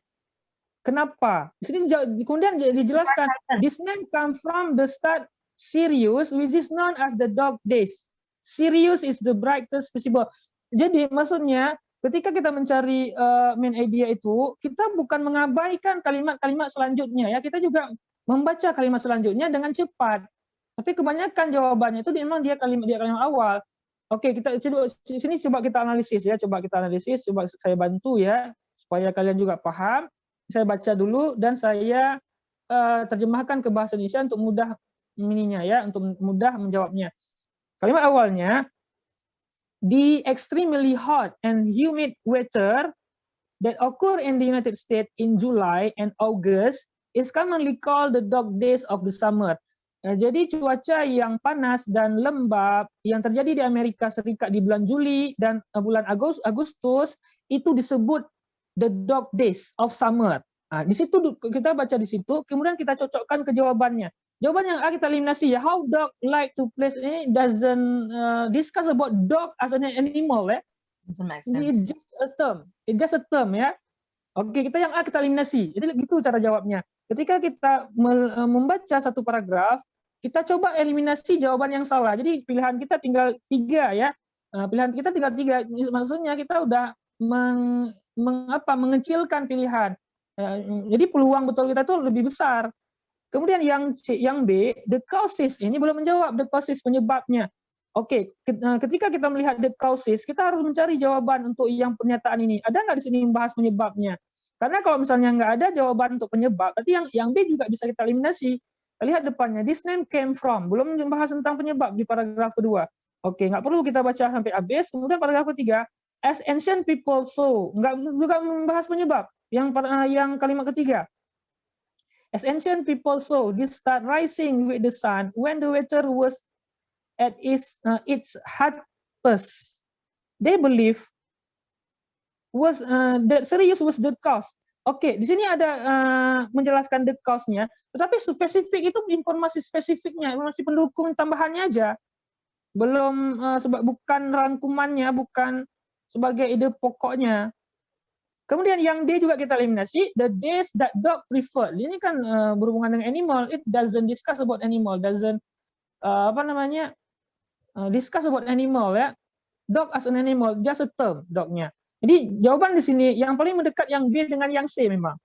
Kenapa? Di sini kemudian dijelaskan this name come from the start Sirius, which is known as the dog days. Sirius is the brightest visible. Jadi maksudnya ketika kita mencari main idea itu, kita bukan mengabaikan kalimat-kalimat selanjutnya ya, kita juga membaca kalimat selanjutnya dengan cepat. Tapi kebanyakan jawabannya itu memang dia kalimat awal. Oke, kita di sini coba kita analisis ya, coba saya bantu ya supaya kalian juga paham. Saya baca dulu dan saya terjemahkan ke bahasa Indonesia untuk mudah untuk mudah menjawabnya. Kalimat awalnya, the extremely hot and humid weather that occur in the United States in July and August is commonly called the dog days of the summer. Jadi cuaca yang panas dan lembab yang terjadi di Amerika Serikat di bulan Juli dan bulan Agustus itu disebut the dog days of summer. Nah, di situ kita baca di situ, kemudian kita cocokkan ke jawabannya. Jawaban yang A kita eliminasi ya. How dog like to play ini doesn't discuss about dog as an animal ya. Doesn't make sense. It's just a term. It's just a term ya. Oke, kita yang A kita eliminasi. Jadi gitu cara jawabnya. Ketika kita membaca satu paragraf, kita coba eliminasi jawaban yang salah. Jadi pilihan kita tinggal 3 ya. Pilihan kita tinggal 3. Maksudnya kita udah mengecilkan pilihan. Jadi peluang betul kita tuh lebih besar. Kemudian yang B, the causes, ini belum menjawab the causes, penyebabnya. Oke, ketika kita melihat the causes, kita harus mencari jawaban untuk yang pernyataan ini. Ada nggak di sini membahas penyebabnya? Karena kalau misalnya nggak ada jawaban untuk penyebab, berarti yang B juga bisa kita eliminasi. Kita lihat depannya, this name came from, belum membahas tentang penyebab di paragraf kedua. Oke, nggak perlu kita baca sampai habis. Kemudian paragraf ketiga, as ancient people saw, nggak juga membahas penyebab. Yang kalimat ketiga, as ancient people saw, this start rising with the sun when the weather was at its hottest. They believe that Sirius was the cause. Oke, di sini ada menjelaskan the cause-nya, tetapi spesifik itu informasi spesifiknya, informasi pendukung tambahannya aja, belum bukan rangkumannya, bukan sebagai ide pokoknya. Kemudian yang D juga kita eliminasi, the days that dog prefer. Ini kan berhubungan dengan animal, it doesn't discuss about animal, doesn't discuss about animal ya. Dog as an animal, just a term dognya. Jadi jawaban di sini yang paling mendekat yang B dengan yang C memang.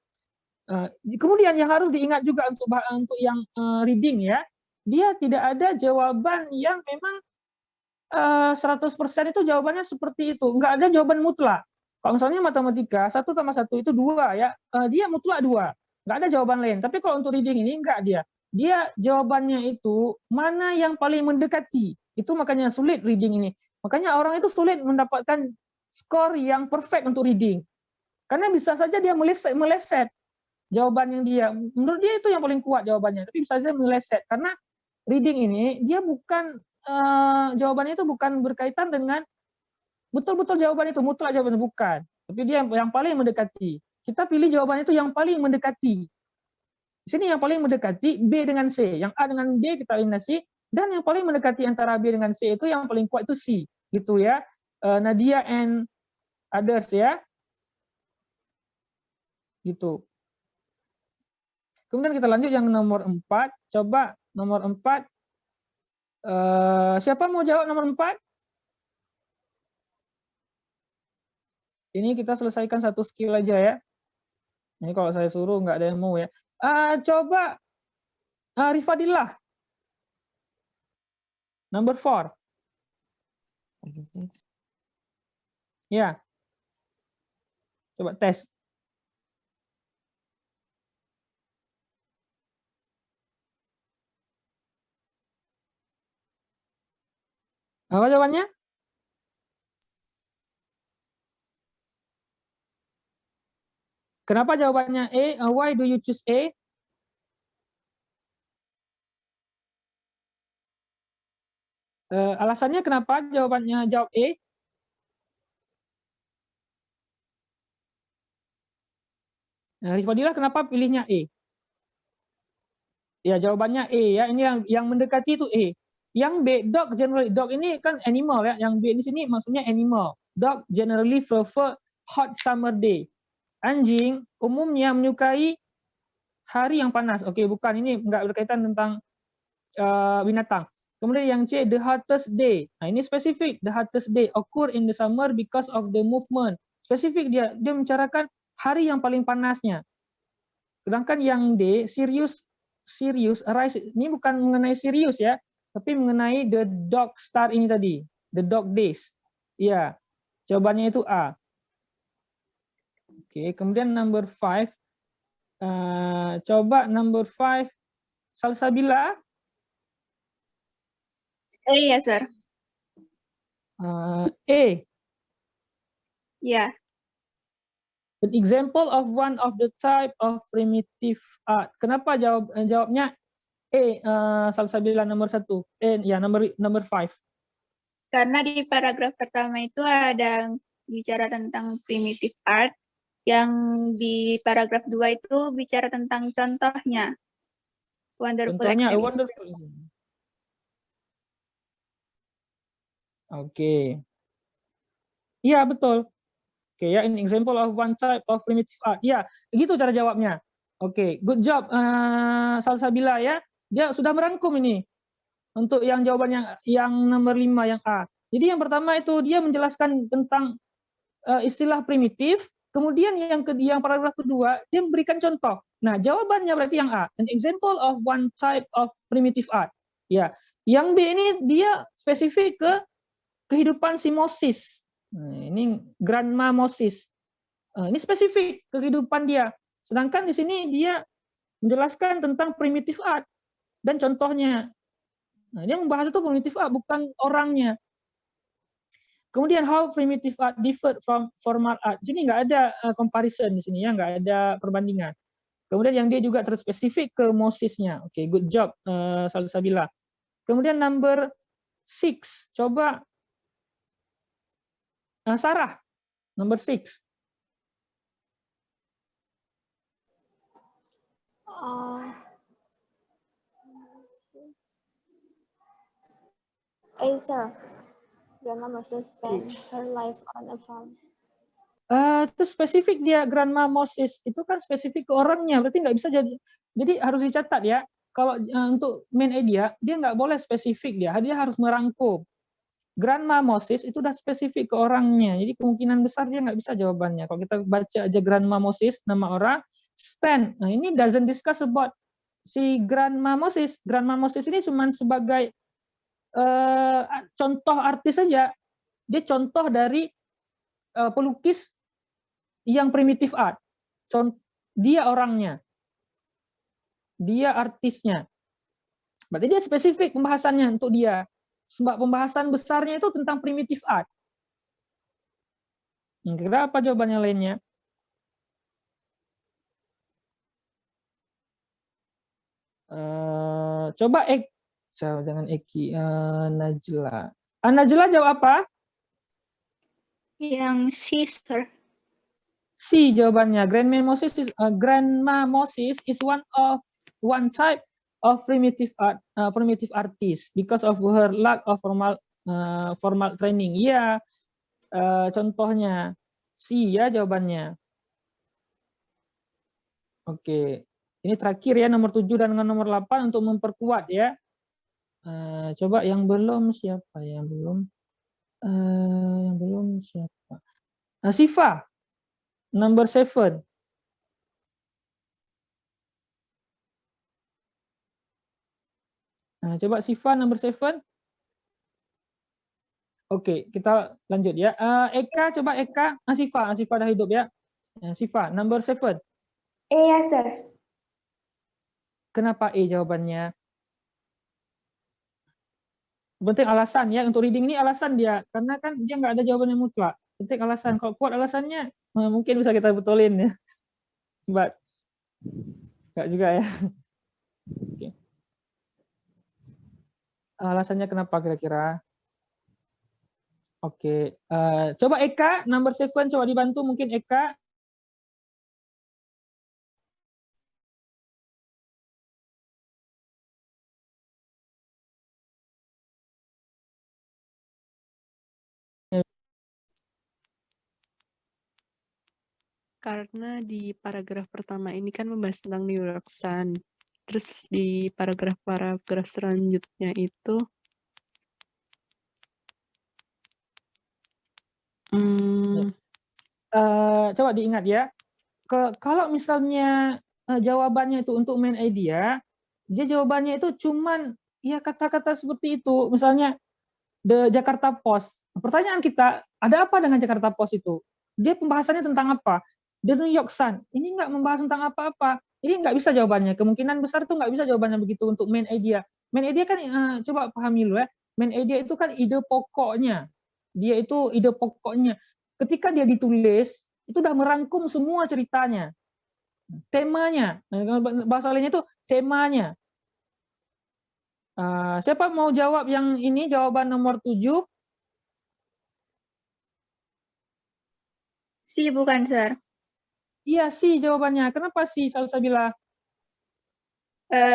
Kemudian yang harus diingat juga untuk yang reading ya, dia tidak ada jawaban yang memang 100% itu jawabannya seperti itu. Enggak ada jawaban mutlak. Kalau misalnya matematika 1 tambah 1 itu 2 ya, dia mutlak 2. Enggak ada jawaban lain. Tapi kalau untuk reading ini enggak dia. Dia jawabannya itu mana yang paling mendekati. Itu makanya sulit reading ini. Makanya orang itu sulit mendapatkan skor yang perfect untuk reading. Karena bisa saja dia meleset jawaban yang dia. Menurut dia itu yang paling kuat jawabannya. Tapi bisa saja meleset. Karena reading ini dia bukan jawabannya itu bukan berkaitan dengan betul-betul jawaban itu mutlak jawabannya bukan, tapi dia yang paling mendekati. Kita pilih jawaban itu yang paling mendekati. Di sini yang paling mendekati B dengan C, yang A dengan D kita eliminasi, dan yang paling mendekati antara B dengan C itu yang paling kuat itu C, gitu ya. Nadia and others ya. Gitu. Kemudian kita lanjut yang nomor 4. Coba nomor 4. Siapa mau jawab nomor 4? Ini kita selesaikan satu skill aja ya. Ini kalau saya suruh nggak ada yang mau ya. Coba Rifadillah. Number 4. Ya. Coba tes. Apa jawabannya? Kenapa jawabannya A? Why do you choose A? Alasannya kenapa jawabannya jawab A? Rifadillah kenapa pilihnya A? Ya jawabannya A ya. Ini yang mendekati itu A. Yang B, dog generally, dog ini kan animal ya. Yang B di sini maksudnya animal. Dog generally prefer hot summer day. Anjing umumnya menyukai hari yang panas. Oke, bukan, ini nggak berkaitan tentang binatang. Kemudian yang C, the hottest day. Nah, ini spesifik. The hottest day occur in the summer because of the movement. Spesifik, dia membicarakan hari yang paling panasnya. Sedangkan yang D, serious arise. Ini bukan mengenai serius ya, tapi mengenai the dog star ini tadi, the dog days. Iya, jawabannya itu A. Oke, kemudian number 5. Coba number 5, Salsabila. Iya, sir. A. Ya. An example of one of the type of primitive art. Kenapa jawabnya A, Salsabila nomor 1? Ya, nomor 5. Karena di paragraf pertama itu ada bicara tentang primitive art, yang di paragraf 2 itu bicara tentang contohnya. Wonderful Contohnya activity. wonderful. Oke. Iya, betul. Oke, ya, an example of one type of primitive art. Ya, gitu cara jawabnya. Oke, good job Salsabila ya. Dia sudah merangkum ini untuk yang jawaban yang nomor 5 yang A. Jadi yang pertama itu dia menjelaskan tentang istilah primitif, kemudian yang paragraf kedua dia memberikan contoh. Nah, jawabannya berarti yang A, an example of one type of primitive art. Ya, yang B ini dia spesifik ke kehidupan si Moses. Nah, ini Grandma Moses. Ini spesifik kehidupan dia. Sedangkan di sini dia menjelaskan tentang primitive art dan contohnya. Nah, dia membahas itu primitive art, bukan orangnya. Kemudian how primitive art differ from formal art. Di sini nggak ada comparison di sini ya, nggak ada perbandingan. Kemudian yang dia juga terspesifik ke Mosesnya. Oke, good job Salsabila. Kemudian number 6, coba Sarah, number 6. Sir. Grandma Moses spent her life on a farm. Itu spesifik dia Grandma Moses. Itu kan spesifik ke orangnya, berarti nggak bisa jadi harus dicatat ya. Kalau untuk main idea, dia nggak boleh spesifik dia harus merangkum. Grandma Moses itu udah spesifik ke orangnya, jadi kemungkinan besar dia nggak bisa jawabannya. Kalau kita baca aja Grandma Moses, nama orang, spend. Nah, ini doesn't discuss about si Grandma Moses. Grandma Moses ini cuma sebagai contoh artis saja. Dia contoh dari pelukis yang primitive art. Dia orangnya. Dia artisnya. Berarti dia spesifik pembahasannya untuk dia. Sebab pembahasan besarnya itu tentang primitive art. Kira apa jawabannya lainnya? Coba jangan Eki, Najla. Najla jawab apa? Yang C, sir. C jawabannya. Grandma Moses is one type of primitive artist because of her lack of formal training. Iya, contohnya C ya jawabannya. Oke, ini terakhir ya nomor 7 dan nomor 8 untuk memperkuat ya. Coba yang belum siapa yang belum? Yang belum siapa? Sifa, number 7. Coba Sifa number 7. Oke, kita lanjut ya. Eka, coba Eka. Sifa dah hidup ya. Sifa, number 7. Iya, sir. Kenapa E jawabannya? Penting alasan ya, untuk reading ini alasan dia. Karena kan dia nggak ada jawaban yang mutlak. Penting alasan. Kalau kuat alasannya, mungkin bisa kita betulin ya. But, nggak juga ya. Oke. Alasannya kenapa kira-kira? Oke, coba Eka, number 7, coba dibantu mungkin Eka. Karena di paragraf pertama ini kan membahas tentang New York Sun. Terus di paragraf selanjutnya itu coba diingat ya. Kalau misalnya jawabannya itu untuk main idea, dia jawabannya itu cuman ya kata-kata seperti itu. Misalnya The Jakarta Post. Pertanyaan kita, ada apa dengan Jakarta Post itu? Dia pembahasannya tentang apa? The New York Sun. Ini nggak membahas tentang apa-apa. Ini nggak bisa jawabannya. Kemungkinan besar itu nggak bisa jawabannya begitu untuk main idea. Main idea kan, coba pahami dulu ya. Main idea itu kan ide pokoknya. Dia itu ide pokoknya. Ketika dia ditulis, itu udah merangkum semua ceritanya. Temanya. Bahasa lainnya itu temanya. Siapa mau jawab yang ini, jawaban nomor 7? Si bukan, Sir. Iya, si jawabannya. Kenapa si Salsabila?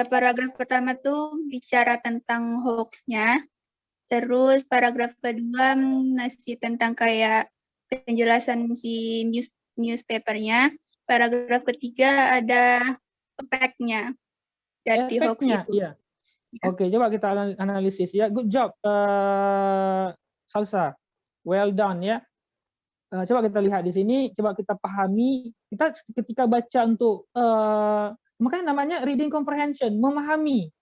Paragraf pertama tuh bicara tentang hoax-nya. Terus paragraf kedua masih tentang kayak penjelasan si newspapernya. Paragraf ketiga ada efeknya dari hoax Efeknya, itu. iya. Oke, coba kita analisis ya. Good job, Salsa. Well done ya. Coba kita lihat di sini, coba kita pahami. Kita ketika baca untuk makanya namanya reading comprehension, memahami.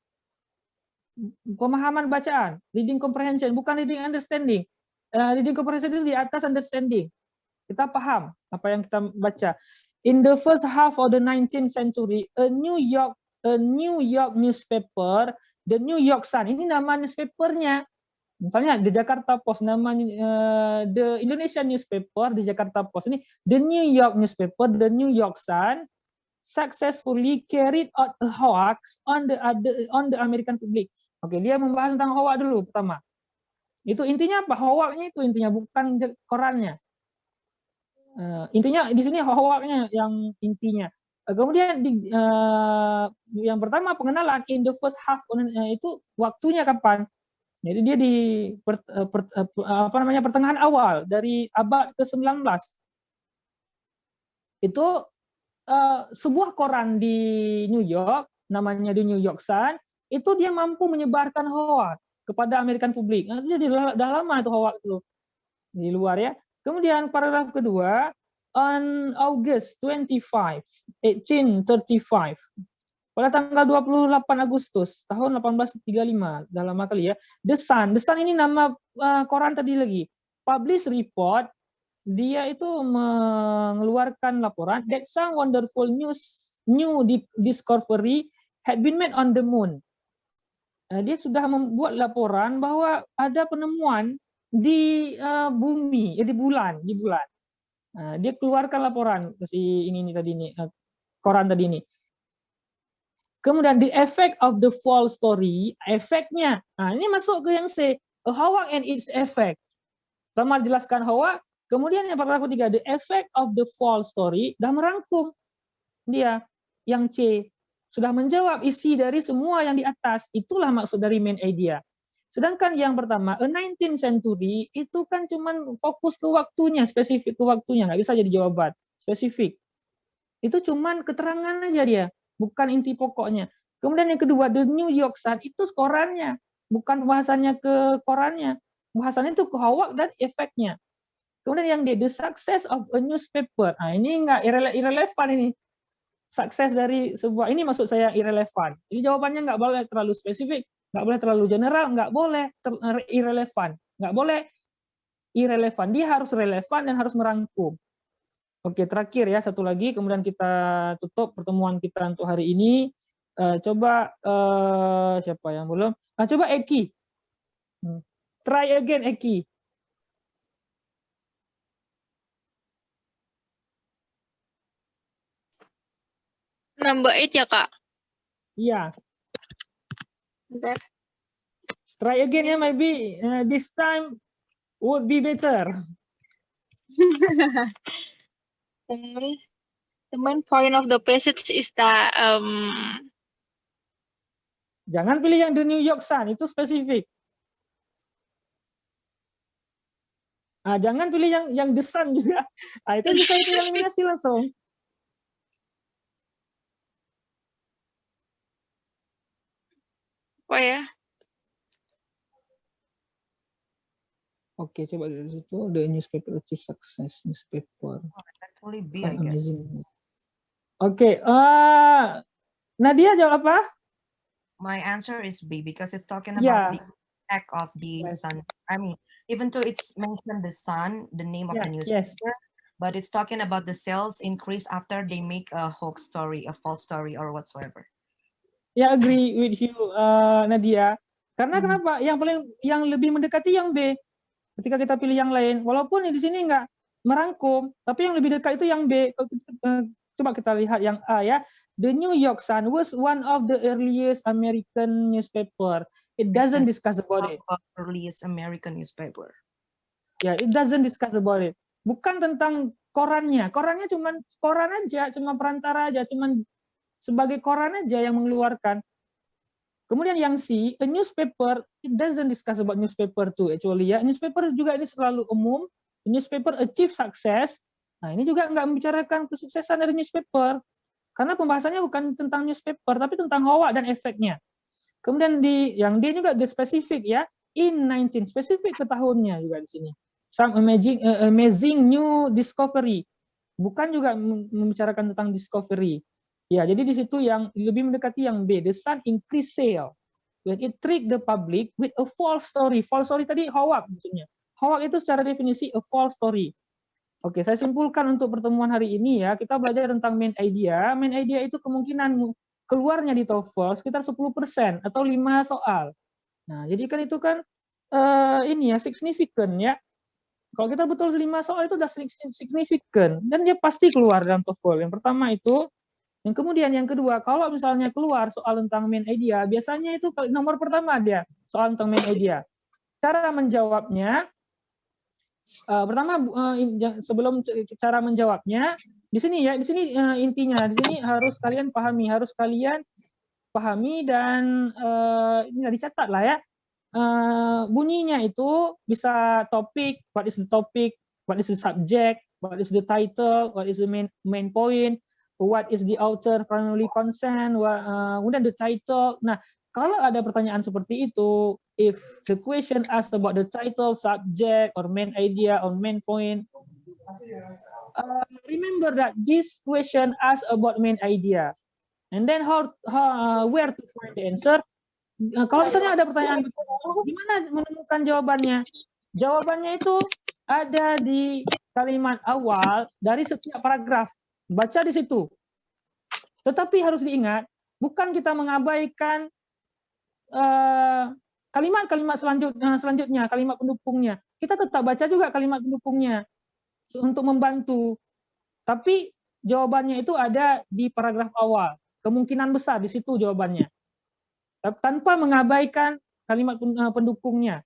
Pemahaman bacaan, reading comprehension, bukan reading understanding. Reading comprehension itu di atas understanding. Kita paham apa yang kita baca. In the first half of the 19th century, a New York newspaper, the New York Sun, ini nama newspapernya. Misalnya The Jakarta Post, namanya the Indonesian newspaper, The Jakarta Post. Ini the New York newspaper, the New York Sun, successfully carried out a hoax on the American public. Oke, dia membahas tentang hoax dulu pertama. Itu intinya apa? Hoaxnya itu intinya, bukan korannya. Intinya di sini hoaxnya yang intinya. Kemudian yang pertama pengenalan in the first half, itu waktunya kapan? Jadi dia di pertengahan awal dari abad ke-19. Itu sebuah koran di New York, namanya The New York Sun, itu dia mampu menyebarkan hoax kepada American publik. Jadi dah lama itu hoax itu di luar ya. Kemudian paragraf kedua, on August 25, 1835, pada tanggal 28 Agustus tahun 1835, dah lama kali ya. The Sun ini nama koran tadi lagi. Publish report, dia itu mengeluarkan laporan that some wonderful new discovery had been made on the moon. Dia sudah membuat laporan bahwa ada penemuan di bumi, di bulan. Dia keluarkan laporan si ini tadi ini, koran tadi ini. Kemudian the effect of the false story, efeknya. Ini masuk ke yang C, a hoax and its effect. Pertama jelaskan hoax, kemudian yang paragraf ketiga, the effect of the false story, dah merangkum dia. Yang C, sudah menjawab isi dari semua yang di atas. Itulah maksud dari main idea. Sedangkan yang pertama, a 19th century, itu kan cuman fokus ke waktunya, spesifik ke waktunya, nggak bisa jadi jawaban, spesifik. Itu cuman keterangan aja dia, bukan inti pokoknya. Kemudian yang kedua, The New York Sun itu korannya, bukan pembahasannya ke korannya. Pembahasannya itu ke Howard dan efeknya. Kemudian yang D, the success of a newspaper. Nah, ini enggak irrelevant ini. Sukses dari sebuah, ini maksud saya irrelevant. Jadi jawabannya nggak boleh terlalu spesifik, nggak boleh terlalu general, nggak boleh irrelevant, nggak boleh irrelevant. Dia harus relevan dan harus merangkum. Oke, terakhir ya, satu lagi, kemudian kita tutup pertemuan kita untuk hari ini. Coba siapa yang belum? Coba Eki. Try again, Eki. Number 8 ya, Kak? Iya. Bentar. Try again ya, maybe this time would be better. The main point of the passage is that Jangan pilih yang The New York Sun, itu spesifik. Jangan pilih yang The Sun juga. Itu bisa itu eliminasi langsung. apa ya? Oke, coba dari situ The Newspaper Achieve Success Newspaper. Actually B, Fun, I guess. amazing. Oke, Nadia jawab apa? My answer is B because it's talking Yeah. about the effect of the Yes. sun. I mean, even though it's mentioned the sun, the name of the Yes. newspaper, but it's talking about the sales increase after they make a hoax story, a false story, or whatsoever. Ya, agree with you, Nadia. Karena kenapa? Yang lebih mendekati yang B. Ketika kita pilih yang lain, walaupun di sini nggak merangkum, tapi yang lebih dekat itu yang B. Coba kita lihat yang A ya. The New York Sun was one of the earliest American newspaper. It doesn't discuss about it. Earliest American newspaper. Ya, it doesn't discuss about it. Bukan tentang korannya. Korannya cuma koran aja, cuma perantara aja, cuma sebagai koran aja yang mengeluarkan. Kemudian yang C, a newspaper, it doesn't discuss about newspaper too actually ya. Newspaper juga ini selalu umum. Newspaper achieve success. Nah, ini juga nggak membicarakan kesuksesan dari newspaper. Karena pembahasannya bukan tentang newspaper, tapi tentang Howard dan efeknya. Kemudian yang D juga the specific ya, in 19, spesifik ke tahunnya juga di sini. Some amazing new discovery. Bukan juga membicarakan tentang discovery. Ya, jadi di situ yang lebih mendekati yang B, the sun increase sale when it trick the public with a false story. False story tadi Howard maksudnya. Howard itu secara definisi a false story. Oke, saya simpulkan untuk pertemuan hari ini ya, kita belajar tentang main idea. Main idea itu kemungkinan keluarnya di TOEFL sekitar 10% atau 5 soal. Nah, jadi kan itu kan ini ya, signifikan ya. Kalau kita betul 5 soal itu udah signifikan dan dia pasti keluar dalam TOEFL. Yang pertama itu. Yang kemudian yang kedua, kalau misalnya keluar soal tentang main idea, biasanya itu nomor pertama dia soal tentang main idea. Cara menjawabnya, pertama sebelum cara menjawabnya, di sini ya, di sini intinya, di sini harus kalian pahami dan ini dicatat lah ya. Bunyinya itu bisa topik, what is the topic, what is the subject, what is the title, what is the main point. What is the author primarily concerned, kemudian the title. Nah, kalau ada pertanyaan seperti itu, if the question asks about the title, subject, or main idea, or main point, remember that this question asks about main idea. And then where to find the answer? Kalau misalnya ada pertanyaan, gimana menemukan jawabannya? Jawabannya itu ada di kalimat awal dari setiap paragraf. Baca di situ. Tetapi harus diingat, bukan kita mengabaikan kalimat-kalimat selanjutnya, kalimat pendukungnya. Kita tetap baca juga kalimat pendukungnya untuk membantu. Tapi jawabannya itu ada di paragraf awal. Kemungkinan besar di situ jawabannya. Tanpa mengabaikan kalimat pendukungnya.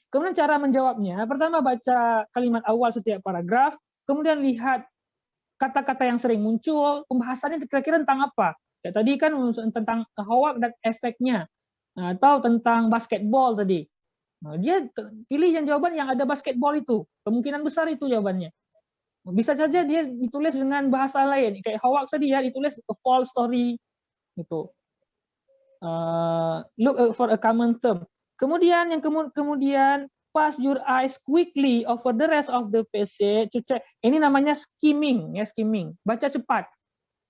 Kemudian cara menjawabnya, pertama baca kalimat awal setiap paragraf, kemudian lihat kata-kata yang sering muncul, pembahasannya kira-kira tentang apa? Ya, tadi kan tentang Howard dan efeknya, atau tentang basketball tadi. Nah, dia pilih yang jawaban yang ada basketball itu, kemungkinan besar itu jawabannya. Bisa saja dia ditulis dengan bahasa lain, kayak hoax tadi ya, ditulis a false story gitu. Look for a common term. Kemudian kemudian pass your eyes quickly over the rest of the passage to check. Ini namanya skimming ya, skimming. Baca cepat.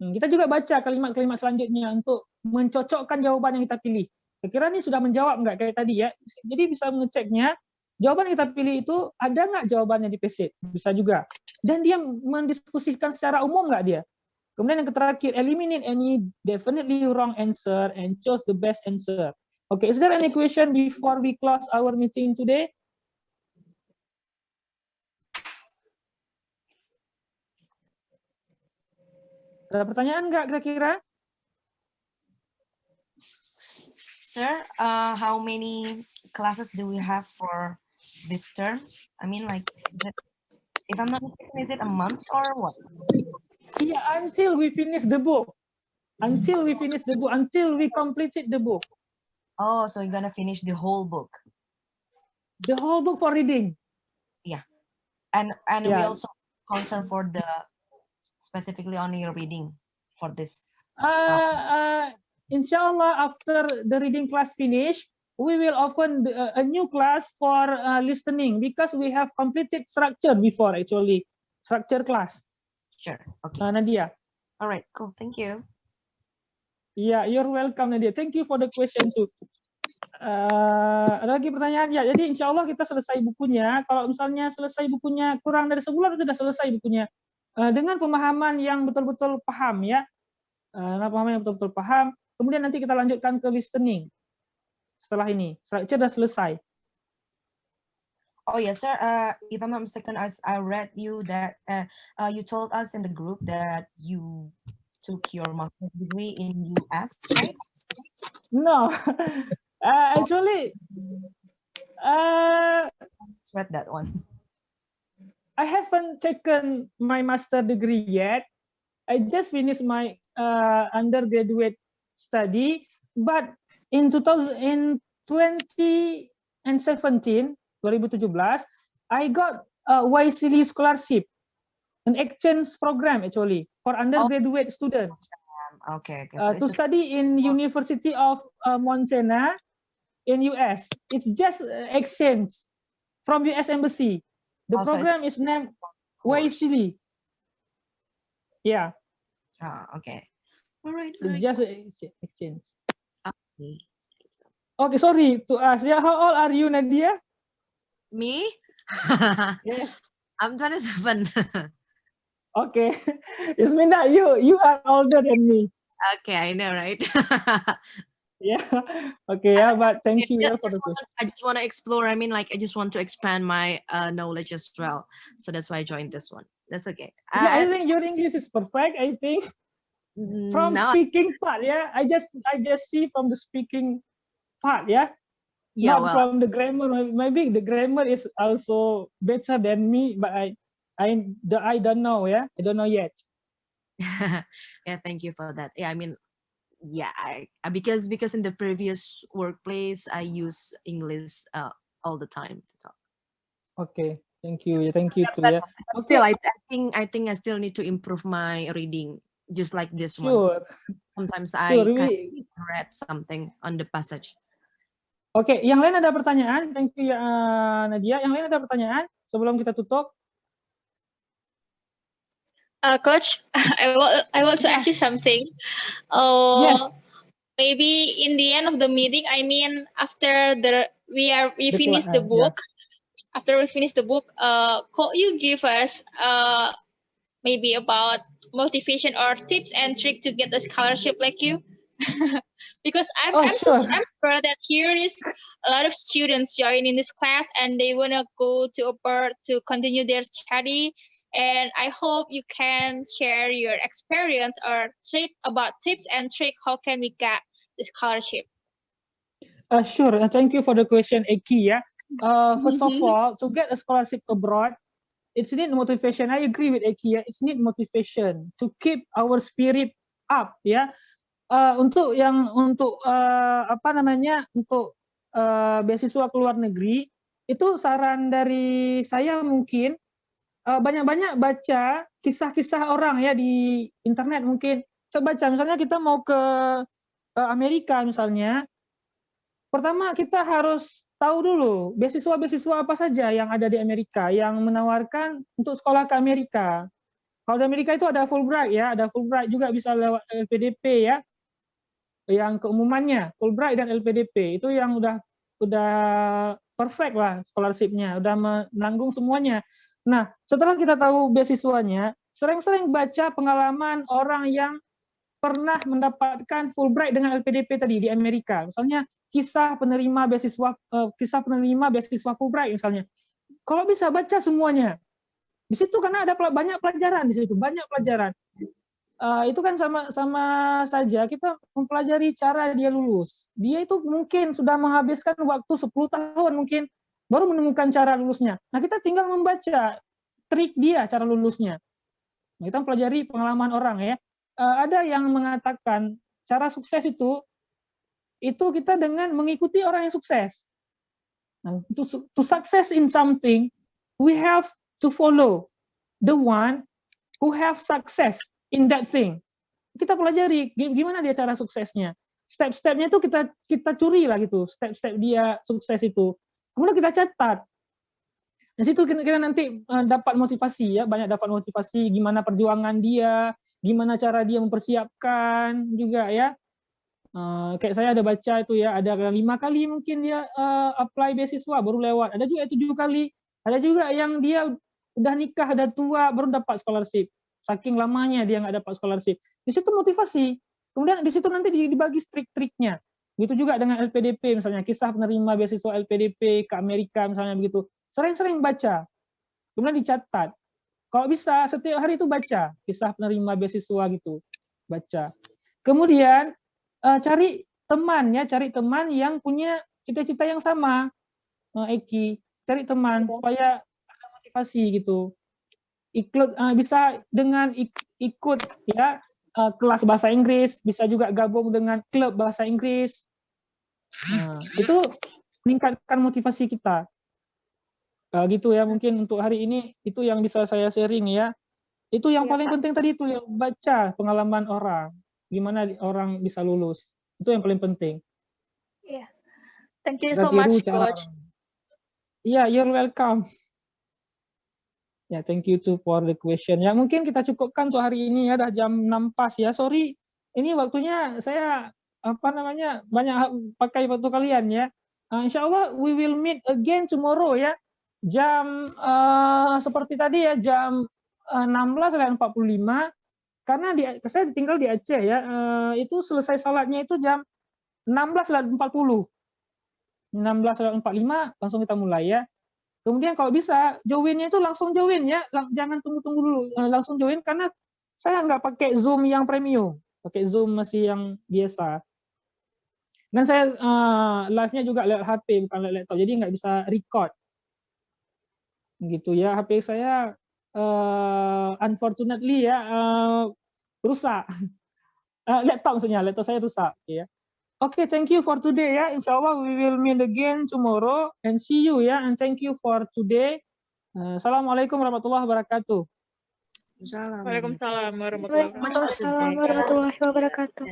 Kita juga baca kalimat-kalimat selanjutnya untuk mencocokkan jawaban yang kita pilih. Kira-kira ini sudah menjawab nggak kayak tadi ya. Jadi bisa mengeceknya jawaban yang kita pilih itu ada nggak jawabannya di passage. Bisa juga. Dan dia mendiskusikan secara umum nggak dia. Kemudian yang terakhir, eliminate any definitely wrong answer and choose the best answer. Okay, is there any question before we close our meeting today? Ada pertanyaan nggak kira-kira? Sir, how many classes do we have for this term? I mean, like, if I'm not mistaken, is it a month or what? Yeah, until we finish the book. Until we completed the book. Oh, so you're gonna finish the whole book? The whole book for reading. Yeah. And we Yeah. also concern for the specifically on your reading for this. Inshallah, after the reading class finish, we will open a new class for listening because we have completed structure before actually, structure class. Sure. Okay. Nadia. All right. Cool. Thank you. Yeah, you're welcome Nadia. Thank you for the question too. Ada lagi pertanyaan? Ya, jadi insya Allah kita selesai bukunya. Kalau misalnya selesai bukunya kurang dari sebulan, sudah selesai bukunya. Dengan pemahaman yang betul-betul paham ya. Pemahaman yang betul-betul paham. Kemudian nanti kita lanjutkan ke listening. Setelah ini, structure sudah selesai. Oh yes, sir. If I'm not mistaken, as I read you that you told us in the group that you took your master's degree in US, right? No, actually, Let's read that one. I haven't taken my master degree yet. I just finished my undergraduate study, but in 2017, 2017, I got a YCL scholarship, an exchange program actually for undergraduate students. Okay. So To study in University of Montana in US. It's just exchange from US Embassy. The Also, program is named YCL. Yeah, okay. All right. it's just exchange. Okay. Okay, sorry to ask. Yeah, how old are you, Nadia? Me? Yes. I'm 27. Okay, Yasmina, you are older than me. Okay, I know, right? Yeah. Okay. Yeah, but thank you for the question. I just want to explore. I mean, like, I just want to expand my knowledge as well. So that's why I joined this one. That's okay. Yeah, I think your English is perfect. I think from now, speaking part. Yeah, I just see from the speaking part. Yeah. yeah, Not well, from the grammar. Maybe the grammar is also better than me, but I don't know. Yeah, I don't know yet. yeah, thank you for that. Yeah, I mean, yeah, I because in the previous workplace I use English all the time to talk. Okay, thank you. Thank you too. But Yeah. still, I think I still need to improve my reading, just like this one. Sure. Sometimes Sure. I kind of read something on the passage. Oke, yang lain ada pertanyaan? Thank you ya Nadia. Yang lain ada pertanyaan sebelum kita tutup? Coach, I want to ask you something. Yes. Maybe in the end of the meeting, I mean, after we finish the yeah. book. After we finish the book, could you give us maybe about motivation or tips and trick to get a scholarship like you? Because I'm Sure. sure that here is a lot of students joining this class and they wanna go to abroad to continue their study. And I hope you can share your experience or tips and trick how can we get the scholarship. Sure. Thank you for the question, Eki. Yeah. First of all, to get a scholarship abroad, it's need motivation. I agree with Eki. Yeah. It's need motivation to keep our spirit up. Ya. Untuk beasiswa ke luar negeri itu saran dari saya mungkin banyak-banyak baca kisah-kisah orang ya di internet mungkin. Coba baca, misalnya kita mau ke Amerika misalnya, pertama kita harus tahu dulu beasiswa-beasiswa apa saja yang ada di Amerika yang menawarkan untuk sekolah ke Amerika. Kalau di Amerika itu ada Fulbright ya, ada Fulbright juga bisa lewat LPDP ya. Yang keumumannya Fulbright dan LPDP itu yang udah perfect lah scholarship-nya, udah menanggung semuanya. Nah, setelah kita tahu beasiswanya, sering-sering baca pengalaman orang yang pernah mendapatkan Fulbright dengan LPDP tadi di Amerika. Misalnya kisah penerima beasiswa Fulbright misalnya. Kalau bisa baca semuanya. Di situ karena ada banyak pelajaran di situ, banyak pelajaran. Itu kan sama saja kita mempelajari cara dia lulus. Dia itu mungkin sudah menghabiskan waktu 10 tahun mungkin baru menemukan cara lulusnya. Nah, kita tinggal membaca trik dia cara lulusnya. Nah, kita mempelajari pengalaman orang ya. Ada yang mengatakan cara sukses itu kita dengan mengikuti orang yang sukses. Nah, to success in something, we have to follow the one who have success in that thing. Kita pelajari gimana dia cara suksesnya. Step-stepnya itu kita curi lah gitu, step-step dia sukses itu. Kemudian kita catat. Di situ kita nanti dapat motivasi ya, banyak dapat motivasi gimana perjuangan dia, gimana cara dia mempersiapkan juga ya. Kayak saya ada baca itu ya, ada 5 kali mungkin dia apply beasiswa baru lewat. Ada juga 7 kali. Ada juga yang dia udah nikah, udah tua baru dapat scholarship. Saking lamanya dia nggak dapat scholarship. Di situ motivasi. Kemudian di situ nanti dibagi trik-triknya. Gitu juga dengan LPDP misalnya, kisah penerima beasiswa LPDP ke Amerika misalnya begitu. Sering-sering baca. Kemudian dicatat. Kalau bisa setiap hari itu baca kisah penerima beasiswa gitu. Baca. Kemudian cari teman yang punya cita-cita yang sama. Eki, cari teman supaya ada motivasi gitu. Bisa dengan ikut ya kelas bahasa Inggris, bisa juga gabung dengan klub bahasa Inggris. Nah, itu meningkatkan motivasi kita. Gitu ya, mungkin untuk hari ini itu yang bisa saya sharing ya. Itu yang paling penting tadi itu, yang baca pengalaman orang, gimana orang bisa lulus. Itu yang paling penting. Yeah. Thank you so much, Coach. Yeah, you're welcome. Ya, thank you too for the question. Ya, mungkin kita cukupkan untuk hari ini ya, dah jam 6 pas ya. Sorry, ini waktunya saya banyak pakai waktu kalian ya. Insya Allah we will meet again tomorrow ya. Jam seperti tadi ya, jam 16.45. Karena saya tinggal di Aceh ya. Itu selesai salatnya itu jam 16.40. 16.45 langsung kita mulai ya. Kemudian kalau bisa joinnya itu langsung join ya, jangan tunggu-tunggu dulu, langsung join karena saya nggak pakai Zoom yang premium, pakai Zoom masih yang biasa. Dan saya live-nya juga lewat HP bukan lewat laptop, jadi nggak bisa record. Gitu ya, HP saya unfortunately ya rusak. Laptop maksudnya, laptop saya rusak ya. Okay, thank you for today ya. Insya Allah we will meet again tomorrow and see you ya. And thank you for today. Assalamualaikum warahmatullahi wabarakatuh. Waalaikumsalam warahmatullahi wabarakatuh. Waalaikumsalam warahmatullahi wabarakatuh.